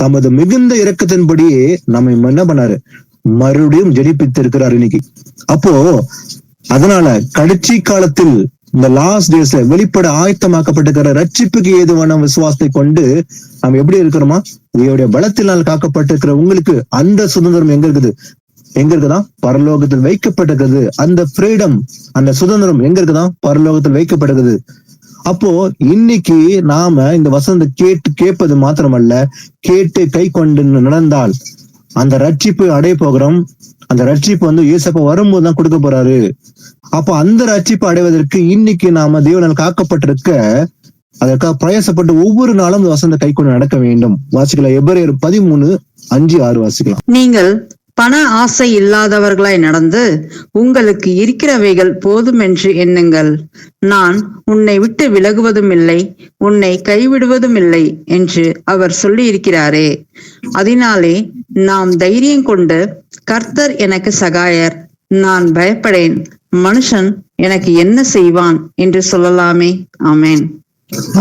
தமது மிகுந்த இரக்கத்தின்படியே நம்ம என்ன பண்ணாரு? மறுபடியும் ஜெனிப்பித்திருக்கிறார் இன்னைக்கு. அப்போ அதனால கடைசி காலத்தில் இந்த லாஸ்ட் டேஸ்ல வெளிப்பட ஆயத்தமாக்கப்பட்டிருக்கிற ரட்சிப்புக்கு ஏதுவான விசுவாசத்தை கொண்டு நம்ம எப்படி இருக்கிறோமா? இதோடைய பலத்தினால் காக்கப்பட்டிருக்கிற உங்களுக்கு அந்த சுதந்திரம் எங்க இருக்குது? எங்க இருக்குதான்? பரலோகத்தில் வைக்கப்பட்டிருக்கிறது. அந்த ஃப்ரீடம், அந்த சுதந்திரம் எங்க இருக்குதான்? பரலோகத்தில் வைக்கப்பட்டிருக்குது. அப்போ இன்னைக்கு நாம இந்த வசனத்தை கேட்பது மாத்திரமல்ல, கேட்டு கை கொண்டு நடந்தால் அந்த ரட்சிப்பு அடைய போகிறோம். அந்த ரட்சிப்பு இயேசப்பா வரும்போது தான் கொடுக்க போறாரு. அப்போ அந்த ரட்சிப்பு அடைவதற்கு இன்னைக்கு நாம தேவனால் காக்கப்பட்டிருக்க அதற்காக பிரயாசப்பட்டு ஒவ்வொரு நாளும் வசந்த கை கொண்டு நடக்க வேண்டும். வாசிக்கலாம். எபிரேயர் 13:5-6 வாசிக்கலாம். நீங்கள் பண ஆசை இல்லாதவர்களாய் நடந்து உங்களுக்கு இருக்கிறவைகள் போதுமென்று எண்ணுங்கள். நான் உன்னை விட்டு விலகுவதும் இல்லை, உன்னை கைவிடுவதும் இல்லை என்று அவர் சொல்லியிருக்கிறாரே. அதனாலே நாம் தைரியம் கொண்டு, கர்த்தர் எனக்கு சகாயர், நான் பயப்படேன், மனுஷன் எனக்கு என்ன செய்வான் என்று சொல்லலாமே. ஆமேன்.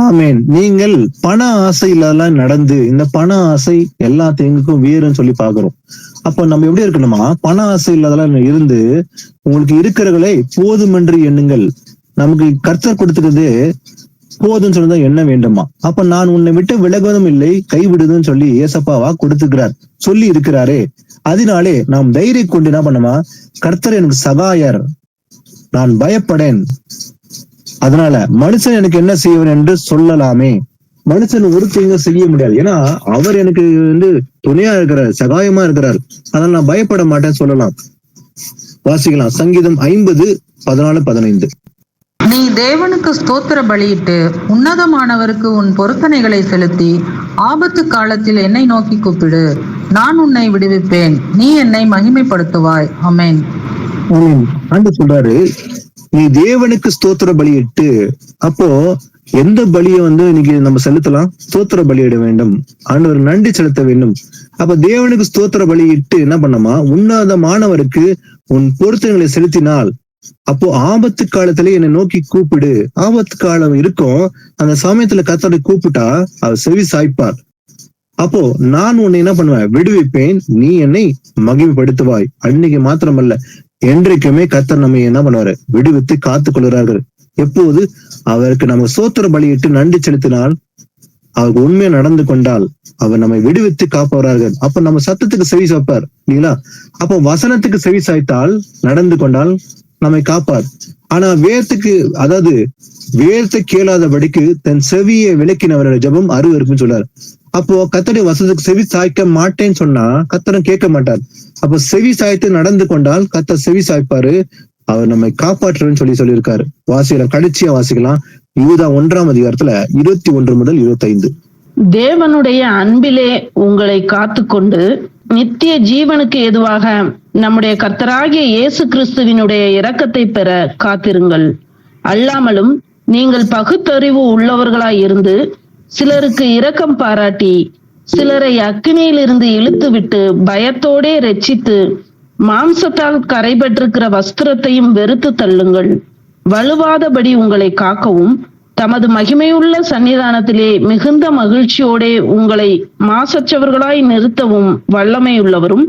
ஆமேன். நீங்கள் பண ஆசை இல்லாத நடந்து, இந்த பண ஆசை எல்லாத்தையும் வேறுன்னு சொல்லி பாக்குறோம். அப்ப நம்ம எப்படி இருக்கணுமா, பண ஆசை இல்லாதெல்லாம் இருந்து உங்களுக்கு இருக்கிறவர்களை போதுமென்று எண்ணுங்கள். நமக்கு கர்த்தர் கொடுத்துக்கிறது போதும்னு சொல்லிதான் எண்ண வேண்டுமா. அப்ப நான் உன்னை விட்டு விலகுவதும் இல்லை, கைவிடுதுன்னு சொல்லி ஏசப்பாவா கொடுத்துக்கிறார், சொல்லி இருக்கிறாரே. அதனாலே நாம் தைரியம் கொண்டு என்ன பண்ணுமா, கர்த்தர் எனக்கு சகாயர், நான் பயப்படேன், அதனால மனுஷன் எனக்கு என்ன செய்வன் என்று சொல்லலாமே. மனுஷன் ஒரு தீங்கும் செய்ய முடியாது, ஏன்னா அவர் எனக்கு துணையா இருக்கிறார், சகாயமா இருக்கிறார், அதனால நான் பயப்பட மாட்டேன்னு சொல்லலாம். வாசிக்கலாம் சங்கீதம் 50:14-15. நீ தேவனுக்கு ஸ்தோத்திர பலியிட்டு உன்னதமானவருக்கு உன் பொருத்தனைகளை செலுத்தி ஆபத்து காலத்தில் என்னை நோக்கி கூப்பிடு, நான் உன்னை விடுவிப்பேன், நீ என்னை மகிமைப்படுத்துவாய். ஆமென். ஆண்டவர் சொல்றாரு, நீ தேவனுக்கு ஸ்தோத்திர பலியிட்டு. அப்போ எந்த பலியை இன்னைக்கு நம்ம செலுத்தலாம்? ஸ்தோத்திர பலியிட வேண்டும், ஆண்டவர் நன்றி செலுத்த வேண்டும். அப்ப தேவனுக்கு ஸ்தோத்திர பலியிட்டு என்ன பண்ணமா, உன்னதமானவருக்கு உன் பொருத்தங்களை செலுத்தினால், அப்போ ஆபத்து காலத்துல என்னை நோக்கி கூப்பிடு. ஆபத்து காலம் இருக்கும், அந்த சமயத்துல கர்த்தரை கூப்பிட்டா அவர் செவி சாய்ப்பார். அப்போ நான் உன்னை என்ன பண்ணுவேன், விடுவிப்பேன், நீ என்னை மகிமைப்படுத்துவாய். அன்னைக்கு மாத்திரமல்ல, என்றைக்குமே கர்த்தர் நம்ம என்ன பண்ணுவாரு, விடுவித்து காத்துக் கொள்கிறார்கள். எப்போது அவருக்கு நம்ம ஸ்தோத்திர பலியிட்டு நன்றி செலுத்தினால், அவருக்கு உண்மையா நடந்து கொண்டால் அவர் நம்மை விடுவித்து காப்பவரார்கள். அப்ப நம்ம சத்தத்துக்கு செவி சாய்ப்பார் இல்லைங்களா. அப்போ வசனத்துக்கு செவி சாய்த்தால், நடந்து கொண்டால் நம்மை காப்பார். ஆனா வேதத்துக்கு, அதாவது வேதத்தை கேளாதபடிக்கு தன் செவியை விளக்கினவரோட ஜெபம் அருவருப்புன்னு சொல்றாரு. அப்போ கர்த்தருடைய வசனத்துக்கு செவி சாய்க்க மாட்டேன்னு சொன்னா கர்த்தரும் கேட்க மாட்டார். அப்போ செவி சாய்த்து நடந்து கொண்டால் கர்த்தர் செவி சாய்ப்பாரு, அவர் நம்மை காப்பாற்றுன்னு சொல்லியிருக்காரு. வாசிக்கலாம், கடைசியா வாசிக்கலாம் யூதா 1:அதிகாரத்துல 21-25. தேவனுடைய அன்பிலே உங்களை காத்துக்கொண்டு நித்திய ஜீவனுக்கு ஏதுவாக நம்முடைய கர்த்தராகிய இயேசு கிறிஸ்துவினுடைய இரக்கத்தை பெற காத்திருங்கள். அல்லாமலும் நீங்கள் பகுத்தறிவு உள்ளவர்களாய் இருந்து சிலருக்கு இரக்கம் பாராட்டி சிலரை அக்கினியிலிருந்து இழுத்து விட்டு பயத்தோடே ரட்சித்து மாம்சத்தால் கரைபற்றிருக்கிற வஸ்திரத்தையும் வெறுத்து தள்ளுங்கள். வலுவாதபடி உங்களை காக்கவும் தமது மகிமையுள்ள சன்னிதானத்திலே மிகுந்த மகிழ்ச்சியோடே உங்களை மாசற்றவர்களாய் நிறுத்தவும் வல்லமையுள்ளவரும்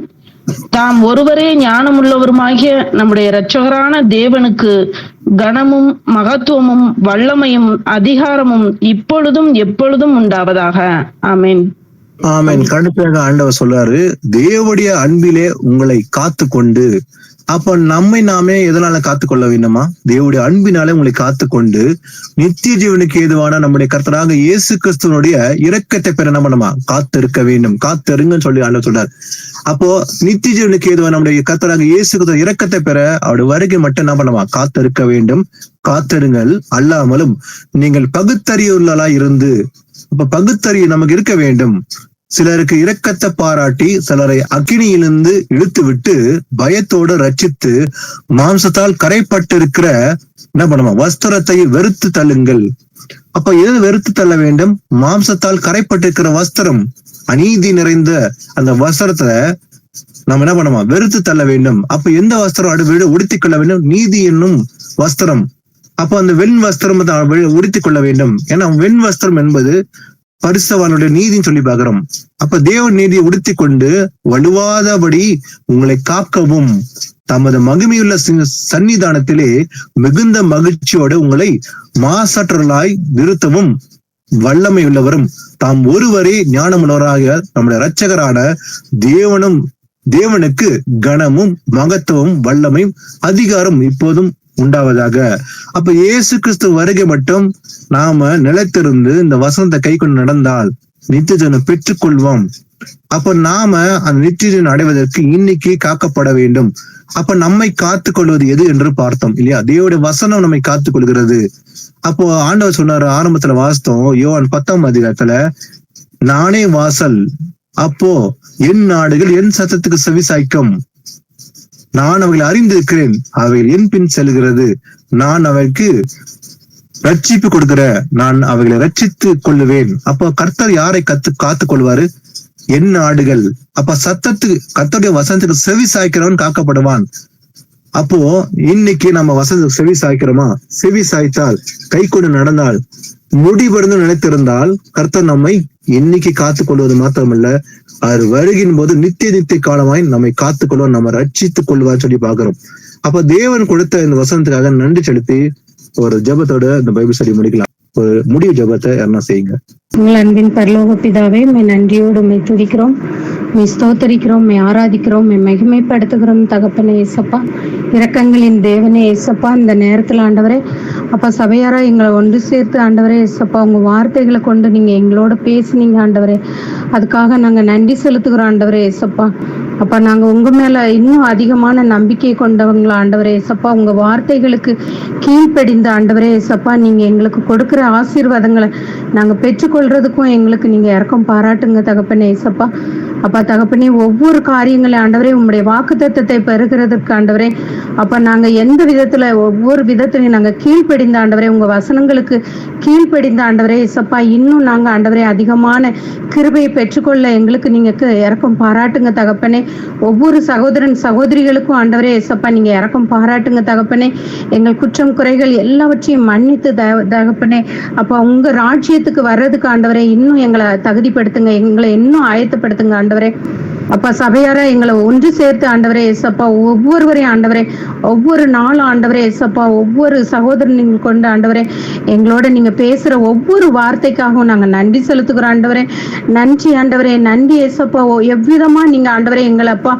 தாம் ஒருவரே ஞானமுள்ளவருமாகிய நம்முடைய இரட்சகரான தேவனுக்கு கனமும் மகத்துவமும் வல்லமையும் அதிகாரமும் இப்பொழுதும் எப்பொழுதும் உண்டாவதாக. ஆமென். ஆமென். கடுமையாக ஆண்டவர் சொல்றாரு, தேவனுடைய அன்பிலே உங்களை காத்து கொண்டு. அப்ப நம்மை நாமே எதனால காத்துக்கொள்ள வேண்டுமா? தேவனுடைய அன்பினாலே உங்களை காத்துக்கொண்டு நித்திய ஜீவனுக்கு ஏதுவான நம்முடைய கர்த்தராக இயேசு கிறிஸ்துவனுடைய இரக்கத்தை பெற நம்ம காத்திருக்க வேண்டும். காத்திருங்கன்னு சொல்லி ஆண்டவர் சொல்றாரு. அப்போ நித்திய ஜீவனுக்கு ஏதுவான நம்முடைய கர்த்தராக இயேசு கிறிஸ்து இரக்கத்தை பெற அவருடைய வருகை மட்டும் என்ன பண்ணுமா, காத்திருக்க வேண்டும். காத்திருங்கள். அல்லாமலும் நீங்கள் பகுத்தறிவுள்ளலா இருந்து, அப்ப பகுத்தறிவு நமக்கு இருக்க வேண்டும். சிலருக்கு இரக்கத்தை பாராட்டி சிலரை அக்கினியிலிருந்து இழுத்து விட்டு பயத்தோடு ரட்சித்து மாம்சத்தால் கரைப்பட்டிருக்கிற என்ன பண்ணுமா, வஸ்திரத்தை வெறுத்து தள்ளுங்கள். அப்ப எது வெறுத்து தள்ள வேண்டும்? மாம்சத்தால் கரைப்பட்டிருக்கிற வஸ்திரம், அநீதி நிறைந்த அந்த வஸ்திரத்தை நம்ம என்ன பண்ணுமா, வெறுத்து தள்ள வேண்டும். அப்ப எந்த வஸ்திரம் அடுத்து உடுத்திக் கொள்ள வேண்டும்? நீதி என்னும் வஸ்திரம். அப்ப அந்த வெண் வஸ்திரம் உடுத்திக் கொள்ள வேண்டும். ஏன்னா வெண் வஸ்திரம் என்பது பரிசுத்தவானுடைய நீதின்னு சொல்லி பார்க்கிறோம். அப்ப தேவன் நீதியை உடுத்தி கொண்டு வலுவாதபடி உங்களை காக்கவும் தமது மகிமையுள்ள சன்னிதானத்திலே மிகுந்த மகிழ்ச்சியோடு உங்களை மாசற்றலாய் நிறுத்தவும் வல்லமை உள்ளவரும் தாம் ஒருவரே ஞானமுள்ளவராக நம்முடைய இரட்சகரான தேவனுக்கு கனமும் மகத்துவம் வல்லமையும் அதிகாரம் இப்போதும் உண்டாவதாக. அப்ப இயேசு கிறிஸ்து வருகை மட்டும் நாம நிலைத்திருந்து இந்த வசனத்தை கை கொண்டு நடந்தால் நித்தியஜனை பெற்றுக் கொள்வோம். அப்ப நாம அந்த நித்தியஜன் அடைவதற்கு இன்னைக்கு காக்கப்பட வேண்டும். அப்ப நம்மை காத்துக் கொள்வது எது என்று பார்த்தோம் இல்லையா? தேவனுடைய வசனம் நம்மை காத்துக் கொள்கிறது. அப்போ ஆண்டவர் சொன்னாரு, ஆரம்பத்துல வாசித்தோம் யோவான் 10 அதிகாரத்துல, நானே வாசல், அப்போ என் ஆடுகள் என் சத்தத்துக்கு செவி சாய்க்கும். நான் அவைகளை அறிந்திருக்கிறேன், அவைகள் என் பின் செல்கிறது. நான் அவைக்கு ரட்சிப்பு கொடுக்கிற, நான் அவைகளை ரட்சித்து கொள்ளுவேன். அப்போ கர்த்தர் யாரை காத்து கொள்வாரு? என் ஆடுகள். அப்ப கர்த்தருடைய வசனத்துக்கு செவி சாய்க்கிறவன் காக்கப்படுவான். அப்போ இன்னைக்கு நம்ம வசனத்துக்கு செவி சாய்க்கிறோமா? செவி சாய்த்தால், கை கொண்டு நடந்தால், முடிவடைந்து நினைத்திருந்தால் கர்த்தர் நம்மை இன்னைக்கு காத்துக் கொள்வது மாத்திரமல்ல, அவர் வருகின் போது நித்திய காலமாய் நம்மை காத்துக் கொள்வார், நம்ம ரட்சித்துக் கொள்வார் சொல்லி பாக்குறோம். அப்ப தேவன் கொடுத்த இந்த வசனத்துக்காக நன்றி செலுத்தி ஒரு ஜெபத்தோட இந்த பைபிள் ஸ்டடி முடிக்கலாம். ஒரு முடிவு ஜெபத்தை யாருன்னா செய்யுங்க. உங்கள் அன்பின் பரலோக பிதாவே, உம்மை நன்றியோடு உம்மை துதிக்கிறோம், உம்மை ஸ்தோத்தரிக்கிறோம், உம்மை ஆராதிக்கிறோம், உம்மை மகிமைப்படுத்துகிறோம். தகப்பனே ஏசப்பா, இரக்கங்களின் தேவனே ஏசப்பா, இந்த நேரத்தில் ஆண்டவரே அப்பா சபையாரா எங்களை ஒன்று சேர்த்து ஆண்டவரே ஏசப்பா, உங்க வார்த்தைகளை கொண்டு நீங்க எங்களோட பேசுனீங்க ஆண்டவரே. அதுக்காக நாங்க நன்றி செலுத்துகிறோம் ஆண்டவரே ஏசப்பா. அப்பா நாங்க உங்க மேல இன்னும் அதிகமான நம்பிக்கை கொண்டவங்களா ஆண்டவரே ஏசப்பா. உங்க வார்த்தைகளுக்கு கீழ்ப்படிந்த ஆண்டவரே ஏசப்பா, நீங்க எங்களுக்கு கொடுக்கிற ஆசீர்வாதங்களை நாங்க பெற்றுக்கொள்றதுக்கும் எங்களுக்கு நீங்க இரக்கம் பாராட்டுங்க தகப்பனே ஏசப்பா. அப்பா தகப்பனே, ஒவ்வொரு காரியங்களை ஆண்டவரே உம்முடைய வாக்குத்தத்தத்தை பெறுகிறதுக்கு ஆண்டவரே அப்ப நாங்க எந்த விதத்துல ஒவ்வொரு விதத்திலையும் நாங்க கீழ்ப்படிந்த ஆண்டவரே, உங்க வசனங்களுக்கு கீழ்ப்படிந்த ஆண்டவரே ஏசப்பா, இன்னும் நாங்க ஆண்டவரே அதிகமான கிருபையை பெற்றுக்கொள்ள எங்களுக்கு நீங்க இரக்கம் பாராட்டுங்க தகப்பனே. ஒவ்வொரு சகோதரன் சகோதரிகளுக்கும் ஆண்டவரே ஏசப்பா நீங்க இரக்கம் பாராட்டுங்க தகப்பனே. எங்கள் குற்றம் குறைகள் எல்லாவற்றையும் மன்னித்து தகப்பனே அப்ப உங்க ராஜ்யத்துக்கு வர்றதுக்கு ஆண்டவரே இன்னும் எங்களை தகுதிப்படுத்துங்க, எங்களை இன்னும் ஆயத்தப்படுத்துங்க ஆண்டவரே. அப்பா சபையார எங்களை ஒன்று சேர்த்து ஆண்டவரே ஏசப்பா, ஒவ்வொருவரையும் ஆண்டவரே ஒவ்வொரு நாளும் ஆண்டவரே ஏசப்பா, ஒவ்வொரு சகோதரன் கொண்டு ஆண்டவரே எங்களோட நீங்க பேசுற ஒவ்வொரு வார்த்தைக்காகவும் நாங்க நன்றி செலுத்துகிறோம் ஆண்டவரே. நன்றி ஆண்டவரே, நன்றி ஏசப்பா. எவ்விதமா நீங்க ஆண்டவரே எங்களை அப்பா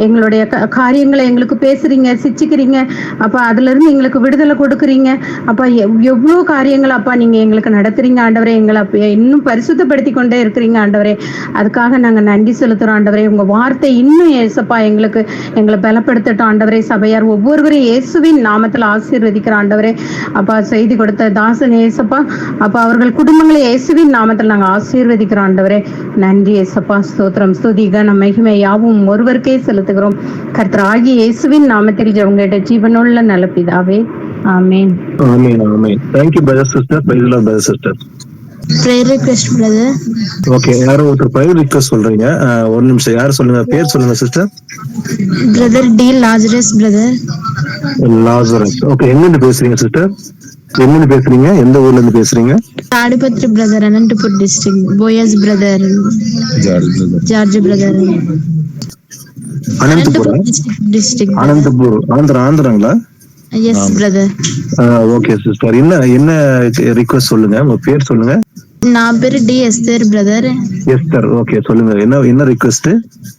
எங்களுடைய காரியங்களை எங்களுக்கு பேசுறீங்க, சிச்சிக்கிறீங்க அப்பா, அதுல இருந்து எங்களுக்கு விடுதலை கொடுக்குறீங்க அப்பா. எவ்வளவு காரியங்கள் அப்பா நீங்க எங்களுக்கு நடத்துறீங்க ஆண்டவரே, எங்களை இன்னும் பரிசுத்தப்படுத்தி கொண்டே இருக்கிறீங்க ஆண்டவரே. அதுக்காக நாங்க நன்றி செலுத்துறோம் ஆண்டவரே. உங்க வார்த்தை இன்னும் ஏசப்பா எங்களை பலப்படுத்தட்டும் ஆண்டவரே. சபையார் ஒவ்வொருவரையும் இயேசுவின் நாமத்தில் ஆசீர்வதிக்கிற ஆண்டவரே அப்பா. செய்தி கொடுத்த தாசன் ஏசப்பா அப்பா, அவர்கள் குடும்பங்களை இயேசுவின் நாமத்தில் நாங்க ஆசீர்வதிக்கிறோம் ஆண்டவரே. நன்றி ஏசப்பா, ஸ்தோத்திரம், ஸ்துதி, கனம், மகிமை யாவும் ஒருவருக்கே செலுத்துகிறோம். கர்த்தராகிய இயேசுவின் நாமத்தில் ஜெபங்கேட்ட ஜீவனுள்ள நல்ல பிதாவே, ஆமென். ஆமென், ஆமென். Thank you brother sister. Praise the Lord brother sister. prayer request brother. Okay, யாரோ ஒருத்தர் prayer request சொல்றீங்க. ஒரு நிமிஷம், யார் சொல்லுங்க, பேர் சொல்லுங்க sister. brother D Lazarus brother. Lazarus. Okay, எங்க இருந்து பேசுறீங்க சிஸ்டர்? எங்க இருந்து பேசுறீங்க? எந்த ஊர்ல இருந்து பேசுறீங்க? Tadipatri brother, Anantapur district. Boyas brother, George brother. Anantapuram district. Anantapur, ஆந்திராங்களா? yes brother. ஓகே சிஸ்டர், என்ன ரிக்வெஸ்ட் சொல்லுங்க, உங்க பேர் சொல்லுங்க. நான் பேரு D Esther brother. Esther. Okay, சொல்லுங்க, என்ன request?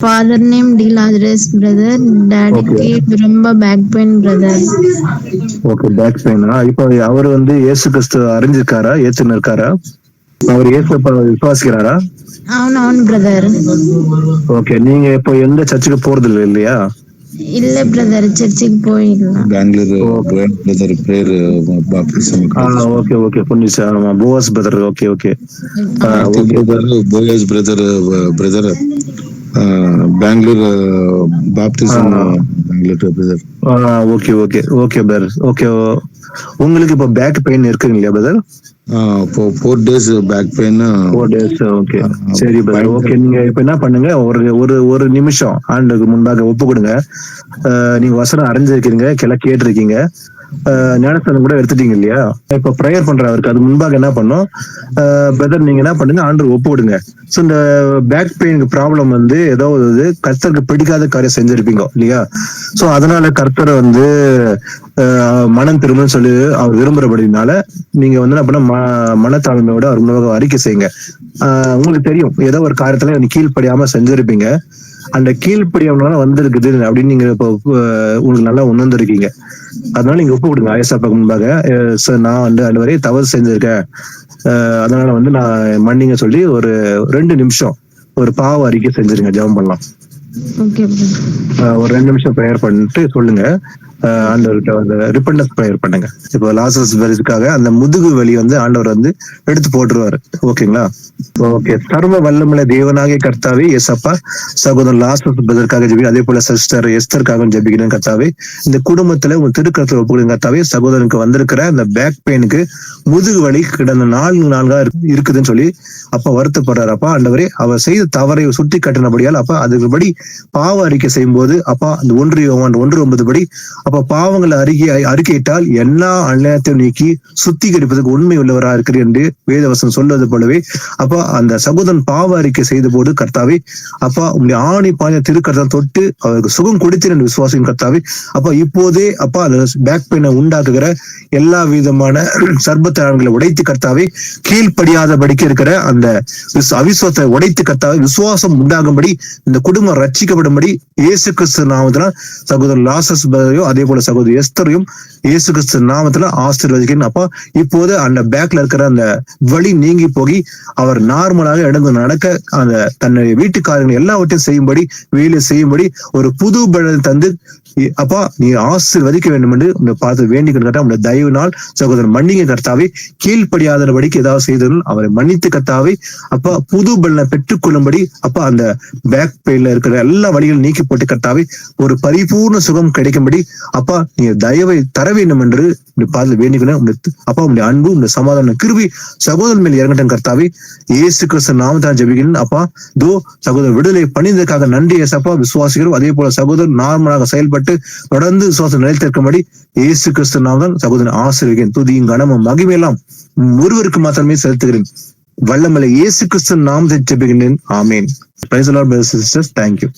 father name D Lazarus brother. டாடிக்கு ரொம்ப back pain brother. Okay, back பெயினா? இப்போ அவர் இயேசு கிறிஸ்து அறிஞ்சிருக்காரா, ஏத்துன்னு இருக்காரா? அவர் இயேசு விசுவாசிக்கிறாரா? அவன் brother. ஓகே, நீங்க இப்போ எந்த சர்ச்சுக்கு போறது இல்லையா? இல்ல பிரதர், சர்ச்சுக்கு போயிடலாம். Bangalore brother prayer baptism. Okay okay, புனிஷா Boaz brother. Okay okay, Boaz brother Bangalore baptism Bangalore brother. Okay okay okay brother. Okay, உங்களுக்கு இப்போ பேக் பெயின் இருக்குங்க இல்லையா brother? 4 days back pain. 4 days. Okay, சரி பிரதர். ஓகே, நீங்க இப்ப என்ன பண்ணுங்க, ஒரு நிமிஷம் ஆண்டுக்கு முன்பாக ஒப்பு கொடுங்க. நீங்க வசனம் அறிஞ்சிருக்கீங்க, கேட்டிருக்கீங்க, ஞானஸ்தானம் கூட எடுத்துட்டீங்க இல்லையா? இப்ப ப்ரேயர் பண்றவருக்கு அது முன்பாக என்ன பண்ணும் பிரதர், நீங்க என்ன பண்ணுங்க, ஆண்டவர் ஒப்பு விடுங்க. சோ இந்த பேக் பெயின் ப்ராப்ளம் ஏதாவது கர்த்தருக்கு பிடிக்காத காரியம் செஞ்சிருப்பீங்க இல்லையா? சோ அதனால கர்த்தரை மனம் திரும்பன்னு சொல்லி அவர் விரும்புறபடினால நீங்க என்ன பண்ண, மனத்தாழ்மையோட அவர் முன்பாக அறிக்கை செய்யுங்க. உங்களுக்கு தெரியும் ஏதோ ஒரு காரியத்துல நீங்க கீழ்ப்படியாம செஞ்சிருப்பீங்க, அந்த கீழ்ப்படியாம வந்திருக்குது அப்படின்னு நீங்க இப்போ உங்களுக்கு நல்லா உணர்ந்திருக்கீங்க. அதனால நீங்க ஒப்பு விடுங்க ஐயசாப்பாக்கு முன்பாக, நான் அந்த வரை தவறு செஞ்சிருக்கேன், அதனால நான் மன்னிங்க சொல்லி ஒரு 2 நிமிஷம் ஒரு பாவ அறிக்கை செஞ்சிருங்க. ஜெபம் பண்ணலாம். ஒரு 2 நிமிஷம் ப்ரேயர் பண்ணிட்டு சொல்லுங்க. ஆண்டவர்கிட்ட வந்து ரிப்பண்டன்ஸ் ப்ரேயர் பண்ணுங்க. இப்போ லாசரஸ் பெரிஸ்க்காக அந்த முதுகு வலி வந்து ஆண்டவர் வந்து எடுத்து போட்டுருவாரு. ஓகேங்களா? ஓகே. சர்வ வல்லமுள்ள தேவனாகிய கர்த்தாவே, ஏசப்பா, சகோதரன் லாசரஸ் பெரிஸ்க்காக ஜெபிக்கிறேன். அதே போல சிஸ்டர் எஸ்தருக்காக ஜெபிக்கிறேன் கர்த்தாவே. இந்த குடும்பத்துல உங்க திருக்கரத்துல ஒப்புக்கொடுங்க கர்த்தாவே. சகோதரனுக்கு வந்திருக்கிற அந்த பேக் பெயினுக்கு முதுகு வலி கடந்த 4 நாள்களா இருக்குதுன்னு சொல்லி அப்பா வருத்தப்படுறாரு. அப்பா ஆண்டவரே, அவர் செய்த தவறை சுட்டி காட்டினபடியால் அப்பா அதுபடி பாவ அறிக்கை செய்யும் போது அப்பா அந்த 1:9 படி அப்ப பாவங்களை அறிக்கையிட்டால் எல்லா அநியாயத்தையும் நீக்கி சுத்திகரிப்பதற்கு உண்மை உள்ளவராக இருக்கிறது என்று வேதவசனம் சொல்வது போலவே அப்பா அந்த சகோதரன் பாவ அறிக்கை செய்த போது கர்த்தாவே அப்பா உங்களுடைய ஆணி பாய்ந்த திருக்கரத்தால் தொட்டு அவருக்கு சுகம் கொடுத்தீர் என்று விசுவாசிக்கும் கர்த்தாவே. அப்பா இப்போதே அப்பா அந்த பேக் பெயினை உண்டாக்குகிற எல்லா விதமான சர்பத்தங்களை உடைத்து கர்த்தாவே, கீழ்ப்படியாதபடிக்கு இருக்கிற அந்த அவிசுவாசத்தை உடைத்து கர்த்தாவே, விசுவாசம் உண்டாகும்படி இந்த குடும்பம் ரட்சிக்கப்படும்படி இயேசு கிறிஸ்து நாமத்துல சகோதரர் லாசரஸ் பெரிஸையும் அதே போல சகோதரி எஸ்தரையும் இயேசு கிறிஸ்து நாமத்துல ஆசீர்வதிக்கிறேன். அப்பா இப்போது அந்த பேக்ல இருக்கிற அந்த வலி நீங்கி போகி அவர் நார்மலாக இடந்து நடக்க அந்த தன்னுடைய வீட்டுக்காரர்கள் எல்லாவற்றையும் செய்யும்படி வேலை செய்யும்படி ஒரு புது பலனை தந்து அப்பா நீ ஆசீர்வதிக்க வேண்டும் என்று பார்த்து வேண்டிக் கர்த்தா உங்களுடைய தயவினால் சகோதரர் மன்னிங்க கர்த்தாவே. கீழ்ப்படியாதபடிக்கு ஏதாவது செய்தாலும் அவரை மன்னித்து கர்த்தாவே அப்பா புது பலனை பெற்றுக்கொள்ளும்படி அப்பா அந்த பேக் பெயின்ல இருக்கிற எல்லா வழிகளும் நீக்கி போட்டு கர்த்தாவே ஒரு பரிபூர்ண சுகம் கிடைக்கும்படி அப்பா நீ தயவை தர வேண்டும் என்று பார்த்து வேண்டிக்கணும். அப்பா உங்களுடைய அன்பு உங்களுடைய சமாதான கிருபை சகோதரன் மேல் இறங்கட்டும் கர்த்தாவே. இயேசு கிறிஸ்து நாமத்தான் ஜெபிக்கிறேன். அப்பா தோ சகோதரர் விடுதலை பணிந்ததற்காக நன்றி ஏசப்பா. விசுவாசிக்கிறோம். அதே போல சகோதரர் நார்மலாக செயல்பட்டு தொடர்ந்து விசுவாசம் நிலைத்திருக்கும்படி இயேசு கிறிஸ்து நாமத்தான் சகோதரன் ஆசீர்வதிக்கிறேன். துதியும் கனமும் மகிமையெல்லாம் ஒருவருக்கு மாத்திரமே செலுத்துகிறேன். வல்லமலை இயேசு கிறிஸ்து நாமத்தை ஜெபிக்கிறேன். ஆமேன். Praise the Lord, brothers and sisters. Thank you.